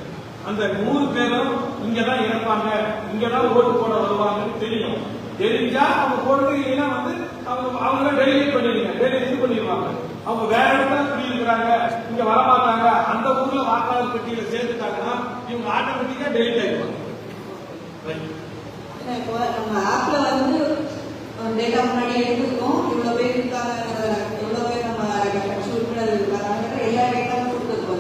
அந்த 100 பேரும் இங்கதான் இறப்பாங்க, இங்கதான் ஓட்டு போட வருவாங்கன்னு தெரியும். தெரிஞ்சா அவங்க போடுறீங்கன்னா வந்து அவங்க டெலிகேட் பண்ணிடுங்க, இது பண்ணிடுவாங்க. அவங்க வேற இடத்துல குடியிருக்கிறாங்க, இங்க வரமாட்டாங்க, அந்த ஊர்ல வாக்காளர் பெட்டியில சேர்த்துட்டாங்கன்னா இவங்க ஆட்டோமேட்டிக்கா டெலிட் ஆயிடுவாங்க. இப்போ நம்ம ஆப்ல வந்து டேட்டா முன்னாடி எடுத்துருக்கோம், இவ்வளவு பேர் இருக்காங்க, எவ்வளவு பேர் நம்ம கட்சி உறுப்பினர் இருக்காங்க, எல்லா டேட்டாவும் கொடுத்துருக்கோம்.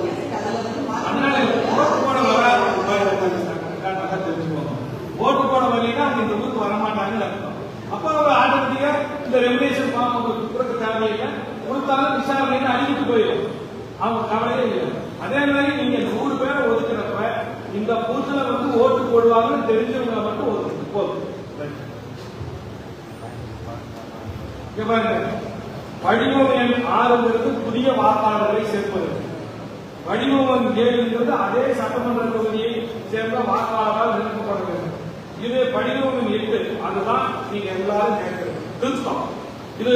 ஓட்டு போட வரலைன்னா அவங்க இந்த ஊருக்கு வரமாட்டாங்கன்னு அர்த்தம். அப்ப அவங்க ஆட்டோமேட்டிக்கா இந்த ரெகுலேஷன் ஃபார்ம் உங்களுக்கு கொடுக்க தேவையில்லை, கொடுத்தாலும் விசாரணைன்னு அழிவிட்டு போயிடும். அவங்க கவலையே இல்லை. அதே மாதிரி நீங்க 100 பேரை ஒதுக்குறப்ப இந்த பூத்துல வந்து ஓட்டு போடுவாங்கன்னு தெரிஞ்சவங்க மட்டும் ஒதுக்கு போதும். வடிவம் எண் 6 புதிய வாக்காளர்களை சேர்ப்பது. வடிவம் 7 அதே சட்டமன்ற தொகுதியை சேர்ந்த வாக்காளரால் நிறுத்தப்பட வேண்டும். இது படிவம் 8 அதுதான் நீங்க எல்லாரும் கேட்கிறது. திருத்தம், இது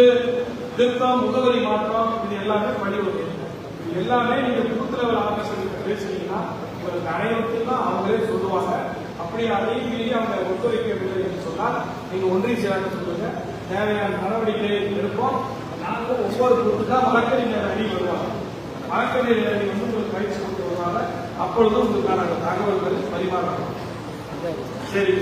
திருத்தம், முகவரி மாற்றம், இது எல்லாமே படிவம் 8. இது எல்லாமே நீங்க பூத் லெவல் ஆபீசர் பேசுனீங்கன்னா உங்களுக்கு அனைவருக்கும் தான் அவங்களே சொல்லுவாங்க. அப்படி அதையும் மீறி அவங்க ஒத்துழைக்கவில்லை என்று சொன்னால் நீங்க ஒன்றிய செயலாளர் சொல்லுங்க, தேவையான நடவடிக்கை எடுப்போம். நாங்கள் ஒவ்வொரு பூத்துக்கா வழக்கறிஞர் அணி வருவாங்க. வழக்கறிஞர் அணி வந்து உங்களுக்கு பயிற்சி கொடுத்து வருவாங்க. அப்பொழுதும் உங்களுக்கான தகவல்கள் பரிமாறலாம். சரி.